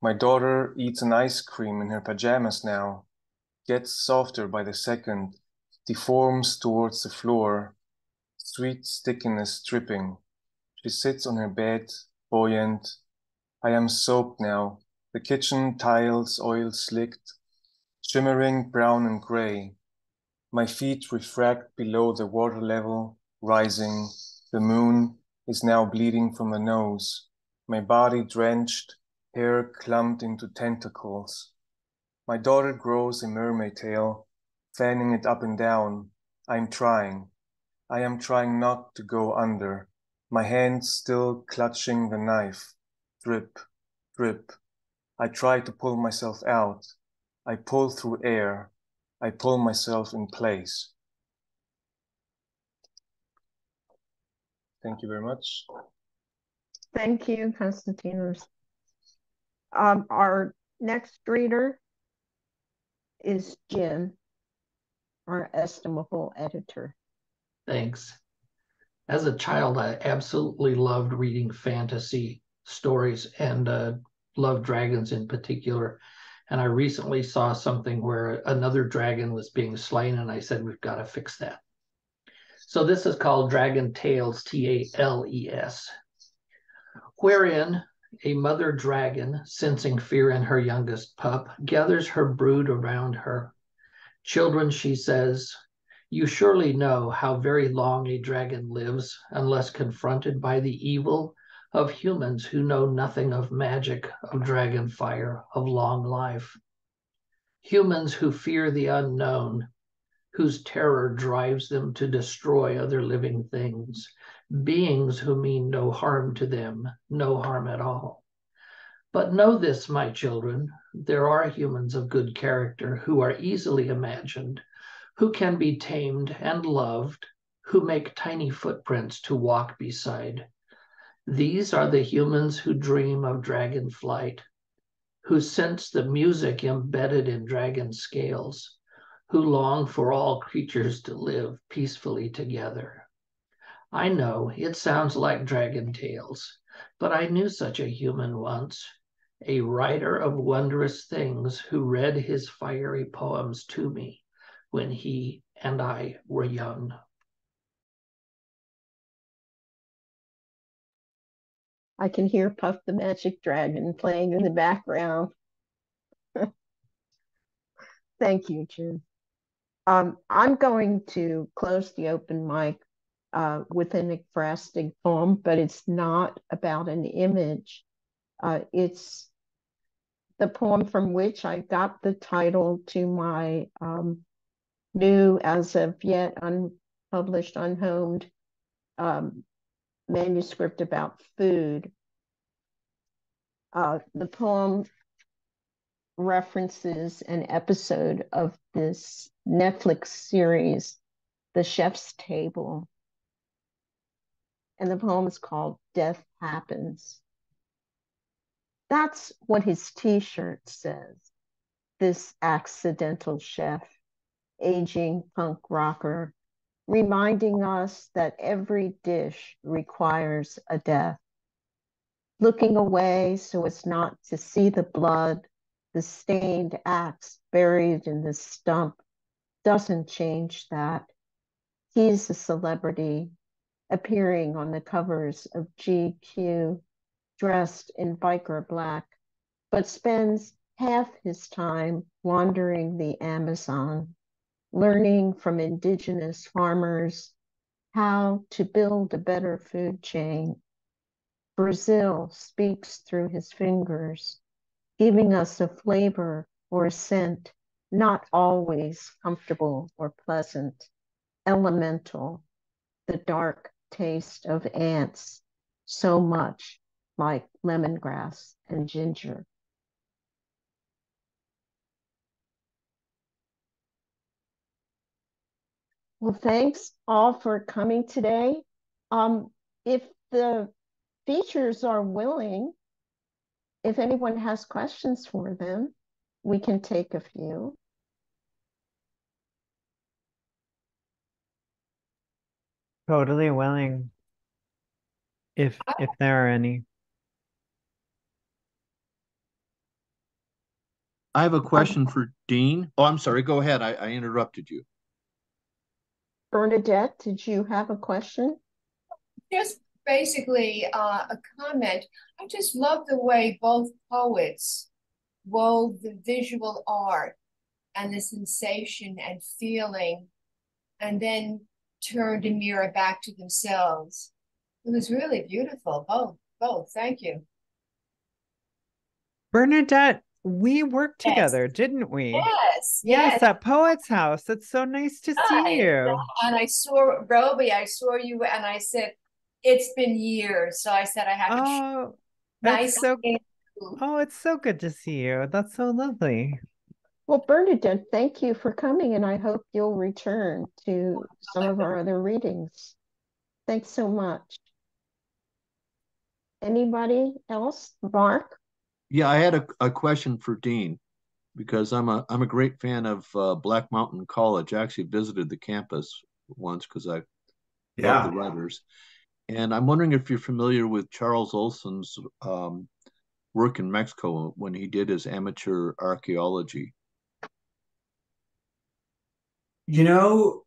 My daughter eats an ice cream in her pajamas now, gets softer by the second, deforms towards the floor, sweet stickiness dripping. She sits on her bed, buoyant. I am soaked now, the kitchen tiles oil slicked, shimmering brown and gray. My feet refract below the water level rising. The moon is now bleeding from the nose. My body drenched, hair clumped into tentacles. My daughter grows a mermaid tail, fanning it up and down. I'm trying. I am trying not to go under. My hands still clutching the knife. Drip, drip. I try to pull myself out. I pull through air. I pull myself in place. Thank you very much. Thank you, Konstantinos. Our next reader is Jim, our estimable editor. Thanks. As a child, I absolutely loved reading fantasy stories and loved dragons in particular. And I recently saw something where another dragon was being slain, and I said, we've got to fix that. So this is called Dragon Tales, Tales, wherein a mother dragon, sensing fear in her youngest pup, gathers her brood around her. Children, she says, you surely know how very long a dragon lives unless confronted by the evil of humans who know nothing of magic, of dragon fire, of long life. Humans who fear the unknown, whose terror drives them to destroy other living things, beings who mean no harm to them, no harm at all. But know this, my children, there are humans of good character who are easily imagined, who can be tamed and loved, who make tiny footprints to walk beside. These are the humans who dream of dragon flight, who sense the music embedded in dragon scales, who long for all creatures to live peacefully together. I know it sounds like dragon tales, but I knew such a human once, a writer of wondrous things who read his fiery poems to me when he and I were young. I can hear Puff the Magic Dragon playing in the background. Thank you, Jim. I'm going to close the open mic with an ekphrastic poem, but it's not about an image. It's the poem from which I got the title to my new, as of yet unpublished, unhomed manuscript about food. The poem references an episode of this Netflix series, The Chef's Table. And the poem is called Death Happens. That's what his t-shirt says. This accidental chef, aging punk rocker, reminding us that every dish requires a death. Looking away so as not to see the blood, the stained axe buried in the stump doesn't change that. He's a celebrity, appearing on the covers of GQ, dressed in biker black, but spends half his time wandering the Amazon, learning from indigenous farmers how to build a better food chain. Brazil speaks through his fingers, giving us a flavor or a scent not always comfortable or pleasant, elemental, the dark taste of ants, so much like lemongrass and ginger. Well, thanks all for coming today. If the features are willing, if anyone has questions for them, we can take a few. Totally willing, if there are any. I have a question for Dean. Oh, I'm sorry. Go ahead. I interrupted you. Bernadette, did you have a question? Just basically a comment. I just love the way both poets wove the visual art and the sensation and feeling, and then turned a mirror back to themselves. It was really beautiful. Both. Thank you. Bernadette, we worked Yes. together, didn't we? Yes. At Poet's House. It's so nice to see you. And I saw Robbi, I saw you, and I said, it's been years. So I said I have to. Oh, Nice. it's so good to see you. That's so lovely. Well, Bernadette, thank you for coming, and I hope you'll return to some of our other readings. Thanks so much. Anybody else? Mark? Yeah, I had a question for Dean, because I'm a great fan of Black Mountain College. I actually visited the campus once because I love the writers. And I'm wondering if you're familiar with Charles Olson's work in Mexico when he did his amateur archaeology. You know,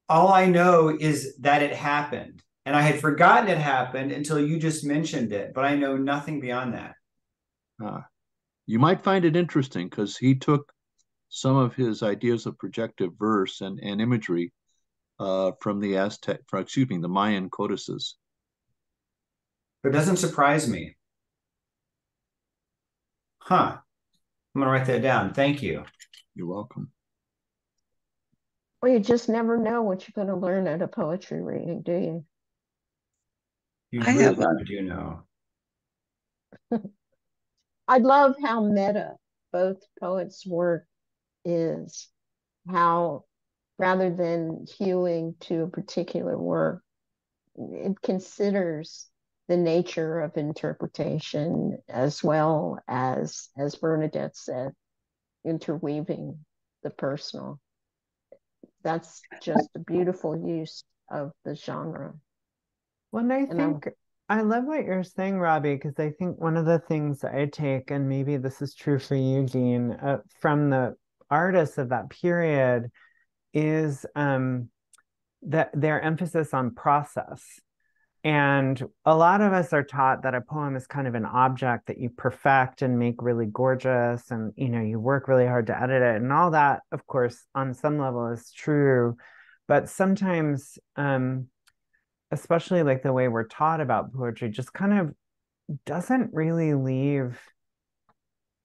all I know is that it happened. And I had forgotten it happened until you just mentioned it, but I know nothing beyond that. You might find it interesting because he took some of his ideas of projective verse and imagery from the Mayan codices. It doesn't surprise me. Huh. I'm gonna write that down. Thank you. You're welcome. Well, you just never know what you're going to learn at a poetry reading, do you? You really do know. I love how meta both poets' work is, how rather than hewing to a particular work, it considers the nature of interpretation as well as Bernadette said, interweaving the personal. That's just a beautiful use of the genre. Well, and I think I love what you're saying, Robbi, because I think one of the things I take, and maybe this is true for you, Dean, from the artists of that period, is that their emphasis on process. And a lot of us are taught that a poem is kind of an object that you perfect and make really gorgeous, and you work really hard to edit it, and all that, of course, on some level is true. But sometimes, especially like the way we're taught about poetry, just kind of doesn't really leave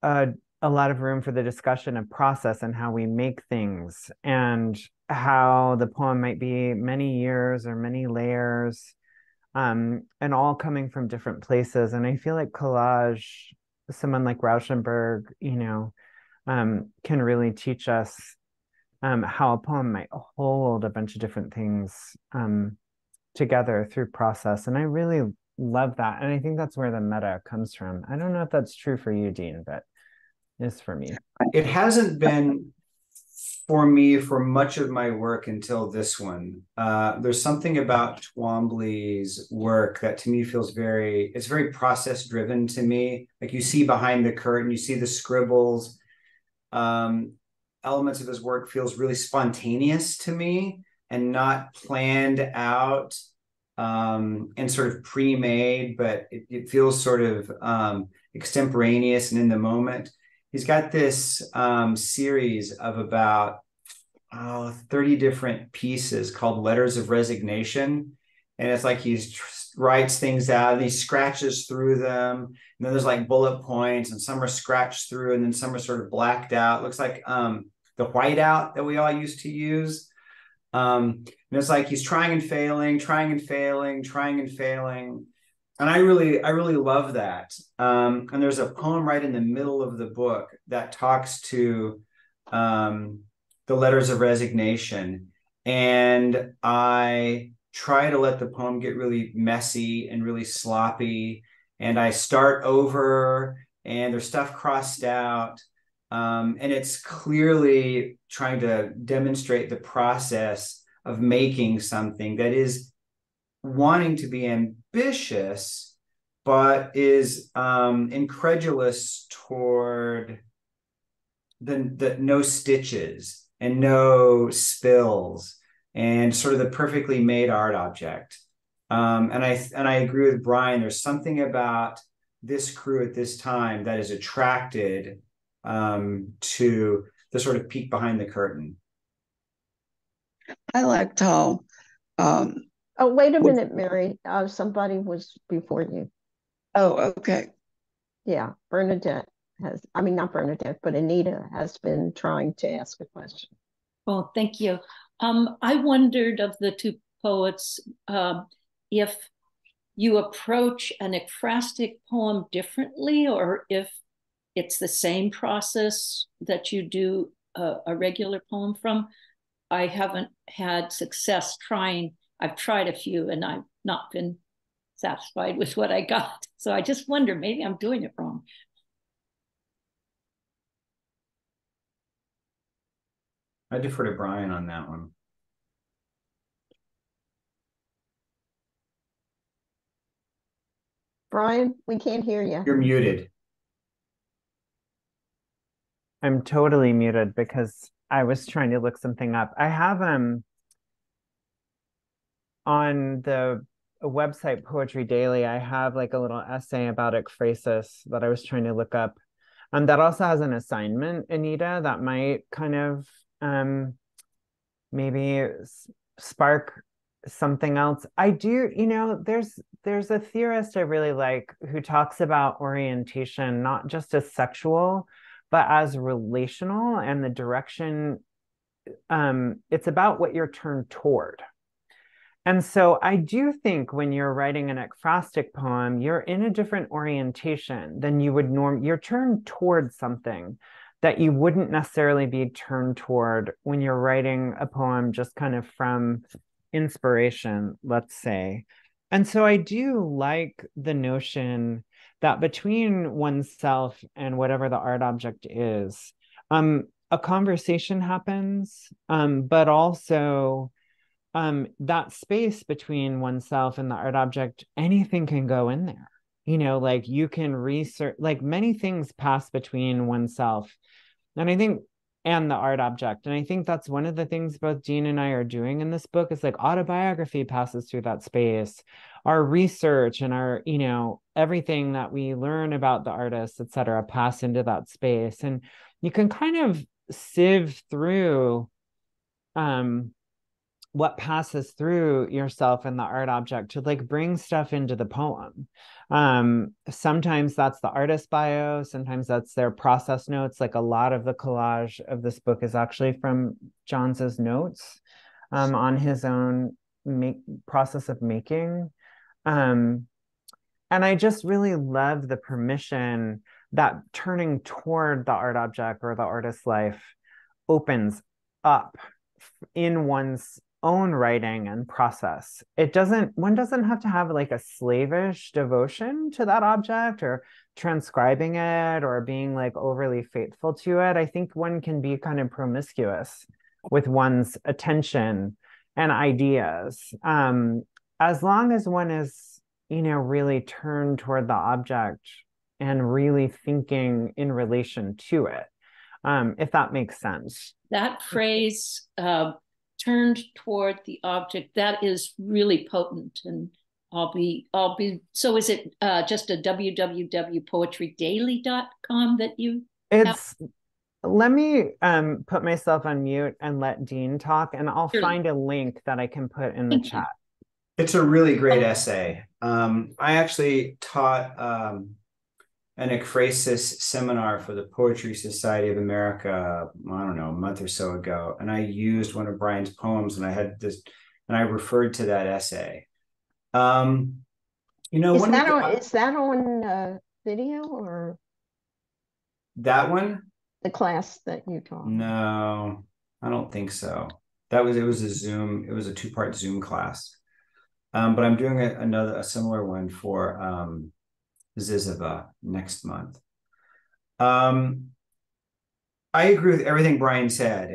a lot of room for the discussion of process and how we make things, and how the poem might be many years or many layers, and all coming from different places. And I feel like collage, someone like Rauschenberg, can really teach us how a poem might hold a bunch of different things together through process. And I really love that. And I think that's where the meta comes from. I don't know if that's true for you, Dean, but it's for me. It hasn't been for me for much of my work until this one. There's something about Twombly's work that to me feels it's very process driven to me. Like you see behind the curtain, you see the scribbles. Elements of his work feels really spontaneous to me and not planned out and sort of pre-made, but it feels sort of extemporaneous and in the moment. He's got this series of about 30 different pieces called Letters of Resignation. And it's like he writes things out, and he scratches through them. And then there's like bullet points, and some are scratched through, and then some are sort of blacked out. It looks like the whiteout that we all used to use. And it's like he's trying and failing, trying and failing, trying and failing. And I really love that. And there's a poem right in the middle of the book that talks to the Letters of Resignation. And I try to let the poem get really messy and really sloppy. And I start over, and there's stuff crossed out. And it's clearly trying to demonstrate the process of making something that is wanting to be ambitious, but is incredulous toward the no stitches and no spills and sort of the perfectly made art object. And I agree with Brian. There's something about this crew at this time that is attracted to the sort of peek behind the curtain. I liked how. Oh, wait a minute, Mary. Somebody was before you. Oh, okay. Yeah, Bernadette I mean, not Bernadette, but Anita has been trying to ask a question. Oh, thank you. I wondered of the two poets if you approach an ekphrastic poem differently, or if it's the same process that you do a regular poem from. I haven't had success trying. I've tried a few and I've not been satisfied with what I got. So I just wonder, maybe I'm doing it wrong. I defer to Brian on that one. Brian, we can't hear you. You're muted. I'm totally muted because I was trying to look something up. I have on the website Poetry Daily, I have like a little essay about ekphrasis that I was trying to look up. That also has an assignment, Anita, that might kind of maybe spark something else. I do, there's a theorist I really like who talks about orientation, not just as sexual, but as relational, and the direction, it's about what you're turned toward. And so I do think when you're writing an ekphrastic poem, you're in a different orientation than you would you're turned toward something that you wouldn't necessarily be turned toward when you're writing a poem just kind of from inspiration, let's say. And so I do like the notion that between oneself and whatever the art object is, a conversation happens, but also that space between oneself and the art object, anything can go in there. Like you can research, like many things pass between oneself and the art object. And I think that's one of the things both Dean and I are doing in this book is like autobiography passes through that space. Our research and our, everything that we learn about the artist, et cetera, pass into that space. And you can kind of sieve through what passes through yourself and the art object to like bring stuff into the poem. Sometimes that's the artist bio, sometimes that's their process notes. Like a lot of the collage of this book is actually from Johns's notes on his own process of making. And I just really love the permission that turning toward the art object or the artist's life opens up in one's own writing and process. One doesn't have to have like a slavish devotion to that object or transcribing it or being like overly faithful to it. I think one can be kind of promiscuous with one's attention and ideas, as long as one is, really turned toward the object and really thinking in relation to it, if that makes sense. That phrase, turned toward the object, that is really potent. And I'll be so is it just a www.poetrydaily.com that you have? Let me put myself on mute and let Dean talk, and I'll find a link that I can put in the chat. It's a really great essay. I actually taught an ekphrasis seminar for the Poetry Society of America, I don't know, a month or so ago. And I used one of Brian's poems and I referred to that essay. Is that on video or? That one? The class that you taught? No, I don't think so. It was a 2-part Zoom class. But I'm doing a similar one for Ziziva next month. I agree with everything Brian said,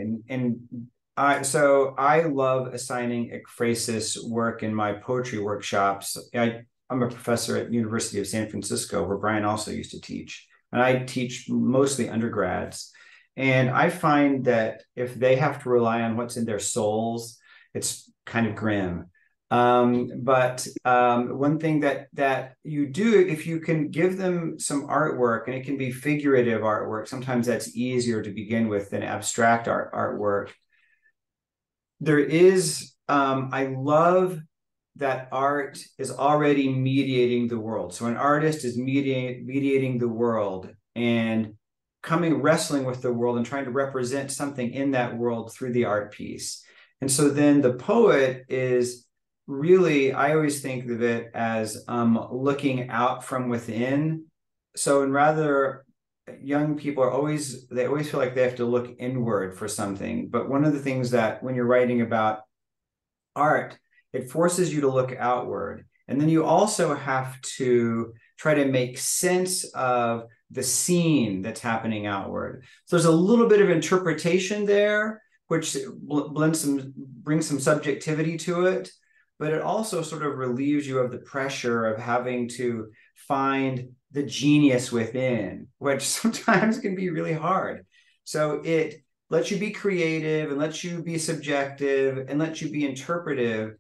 so I love assigning ekphrasis work in my poetry workshops. I'm a professor at University of San Francisco, where Brian also used to teach, and I teach mostly undergrads. And I find that if they have to rely on what's in their souls, it's kind of grim. But one thing that you do, if you can give them some artwork, and it can be figurative artwork, sometimes that's easier to begin with than abstract artwork. there is, I love that art is already mediating the world. So an artist is mediating the world and wrestling with the world and trying to represent something in that world through the art piece. And so then the poet is really, I always think of it as looking out from within. So, and rather, young people they always feel like they have to look inward for something. But one of the things that when you're writing about art, it forces you to look outward. And then you also have to try to make sense of the scene that's happening outward. So there's a little bit of interpretation there, which brings some subjectivity to it, but it also sort of relieves you of the pressure of having to find the genius within, which sometimes can be really hard. So it lets you be creative and lets you be subjective and lets you be interpretive.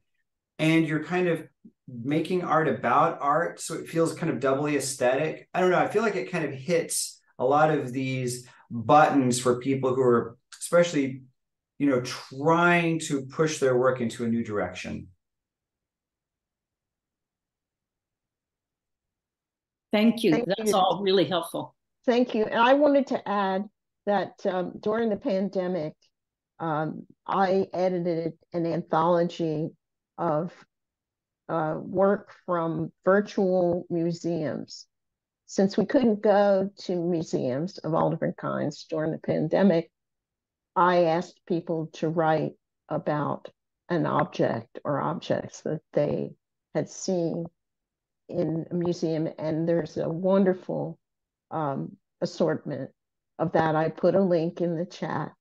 And you're kind of making art about art. So it feels kind of doubly aesthetic. I don't know. I feel like it kind of hits a lot of these buttons for people who are especially, trying to push their work into a new direction. Thank you. That's all really helpful. Thank you. And I wanted to add that during the pandemic, I edited an anthology of work from virtual museums. Since we couldn't go to museums of all different kinds during the pandemic, I asked people to write about an object or objects that they had seen in a museum, and there's a wonderful assortment of that. I put a link in the chat.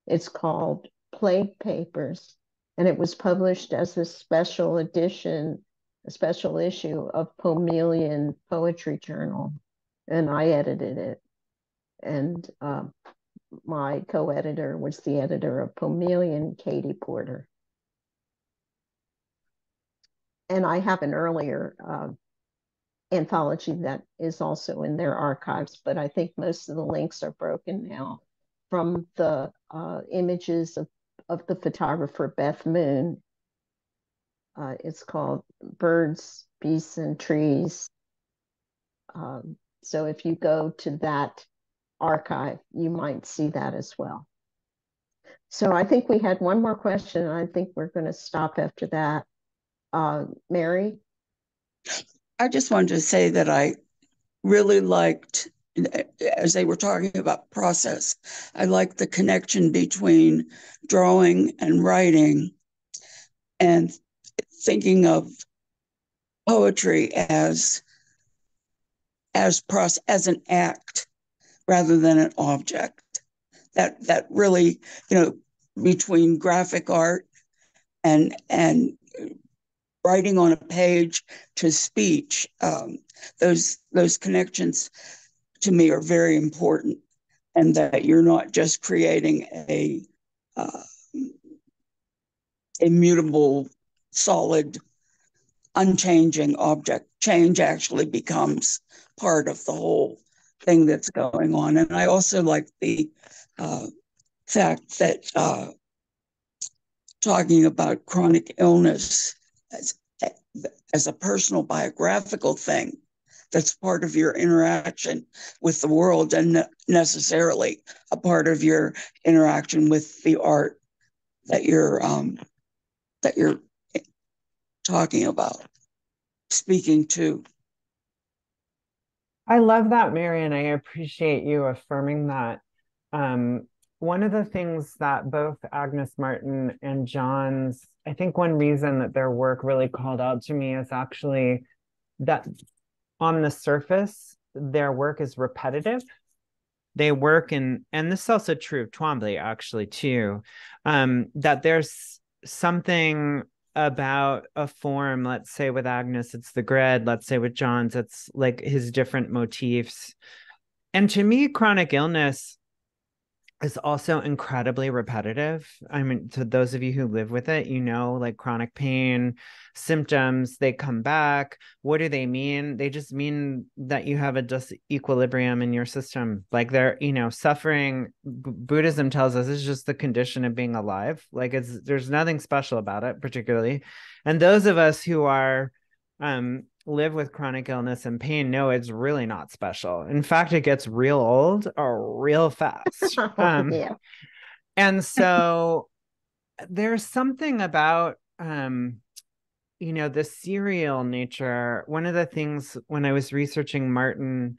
It's called Plague Papers, and it was published as a special edition, a special issue of Pomelian Poetry Journal, and I edited it. And my co-editor was the editor of Pomelian, Katie Porter. And I have an earlier anthology that is also in their archives, but I think most of the links are broken now from the images of the photographer Beth Moon. It's called Birds, Beasts, and Trees. So if you go to that archive, you might see that as well. So I think we had one more question, and I think we're going to stop after that. Mary? I just wanted to say that I really liked, as they were talking about process, I liked the connection between drawing and writing, and thinking of poetry as an act rather than an object. That really, between graphic art and writing on a page to speech, those connections to me are very important, and that you're not just creating a immutable, solid, unchanging object. Change actually becomes part of the whole thing that's going on. And I also like the fact that talking about chronic illness as a personal biographical thing, that's part of your interaction with the world and necessarily a part of your interaction with the art that you're talking about, speaking to. I love that, Mary, and I appreciate you affirming that. One of the things that both Agnes Martin and John's, I think one reason that their work really called out to me is actually that on the surface, their work is repetitive. They work and this is also true of Twombly, actually, too, that there's something about a form. Let's say with Agnes, it's the grid. Let's say with John's, it's like his different motifs. And to me, chronic illness, is also incredibly repetitive. I mean, to those of you who live with it, like chronic pain symptoms, they come back. What do they mean? They just mean that you have a disequilibrium in your system. Like they're, suffering, Buddhism tells us is just the condition of being alive. Like there's nothing special about it particularly. And those of us who are, live with chronic illness and pain know it's really not special. In fact, it gets real old or real fast. Yeah. And so there's something about, the serial nature. One of the things when I was researching Martin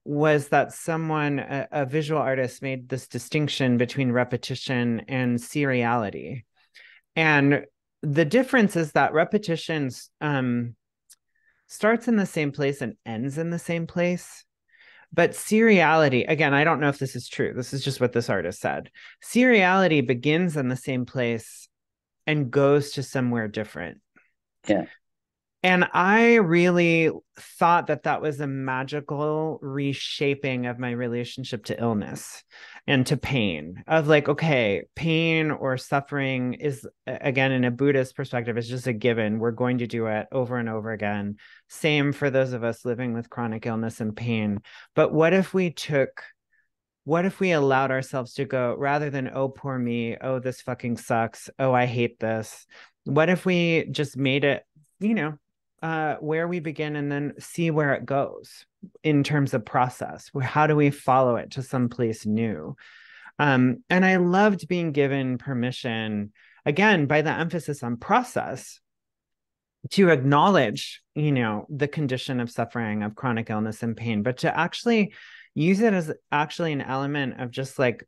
was that someone, a visual artist, made this distinction between repetition and seriality. And the difference is that repetitions, starts in the same place and ends in the same place. But seriality, again, I don't know if this is true. This is just what this artist said. Seriality begins in the same place and goes to somewhere different. Yeah. And I really thought that was a magical reshaping of my relationship to illness and to pain, of like, okay, pain or suffering is, again, in a Buddhist perspective, is just a given. We're going to do it over and over again. Same for those of us living with chronic illness and pain. But what if we allowed ourselves to go, rather than, oh, poor me, oh, this fucking sucks, oh, I hate this. What if we just made it, where we begin and then see where it goes in terms of process? How do we follow it to someplace new? And I loved being given permission, again, by the emphasis on process, to acknowledge, the condition of suffering, of chronic illness and pain, but to actually use it as actually an element of just like,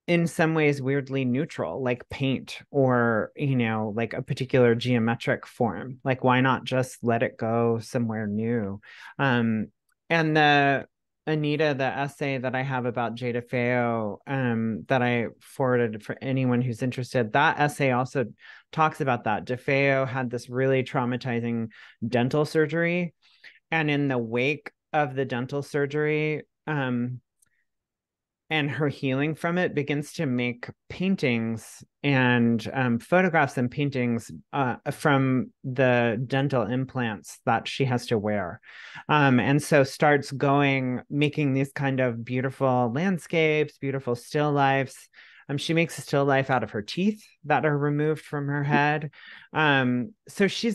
in some ways weirdly neutral, like paint or, like a particular geometric form. Like, why not just let it go somewhere new? And the Anita, the essay that I have about Jada Feo, that I forwarded for anyone who's interested, that essay also talks about that. DeFeo had this really traumatizing dental surgery. And in the wake of the dental surgery, and her healing from it, begins to make paintings and photographs and paintings from the dental implants that she has to wear. And so starts making these kind of beautiful landscapes, beautiful still lifes. She makes a still life out of her teeth that are removed from her head. So she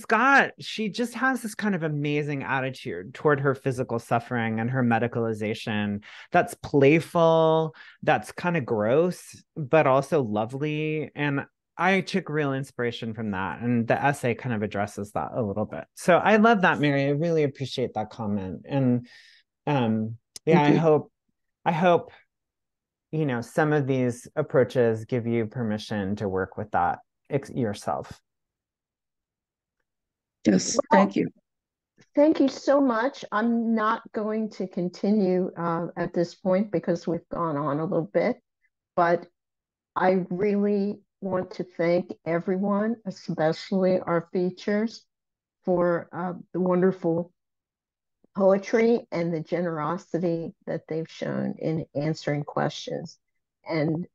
just has this kind of amazing attitude toward her physical suffering and her medicalization that's playful, that's kind of gross, but also lovely. And I took real inspiration from that. And the essay kind of addresses that a little bit. So I love that, Mary. I really appreciate that comment. And I hope some of these approaches give you permission to work with that yourself. Yes, thank you. Thank you so much. I'm not going to continue at this point because we've gone on a little bit, but I really want to thank everyone, especially our features, for the wonderful poetry and the generosity that they've shown in answering questions and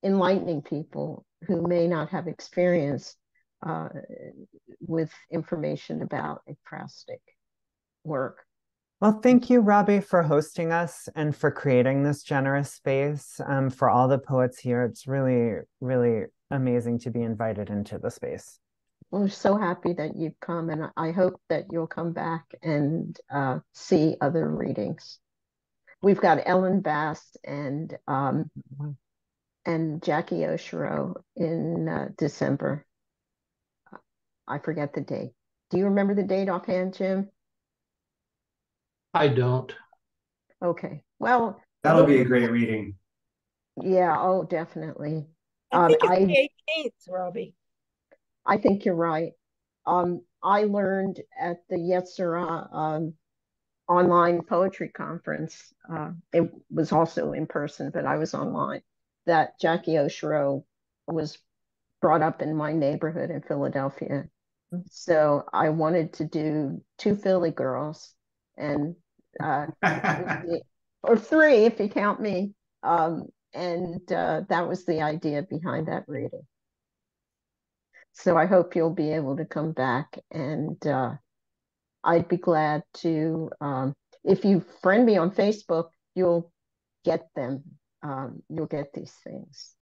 enlightening people who may not have experience with information about ekphrastic work. Well, thank you, Robbi, for hosting us and for creating this generous space. For all the poets here, it's really, really amazing to be invited into the space. Well, we're so happy that you've come, and I hope that you'll come back and see other readings. We've got Ellen Bass and Jackie Oshiro in December. I forget the date. Do you remember the date offhand, Jim? I don't. Okay. Well, that'll be a great reading. Yeah. Oh, definitely. I think it's the 18th, Robbi. I think you're right. I learned at the Yetzirah online poetry conference. It was also in person, but I was online. That Jackie Oshiro was brought up in my neighborhood in Philadelphia. So I wanted to do two Philly girls, and by or three if you count me. And that was the idea behind that reading. So I hope you'll be able to come back, and I'd be glad to, if you friend me on Facebook, you'll get them. You'll get these things.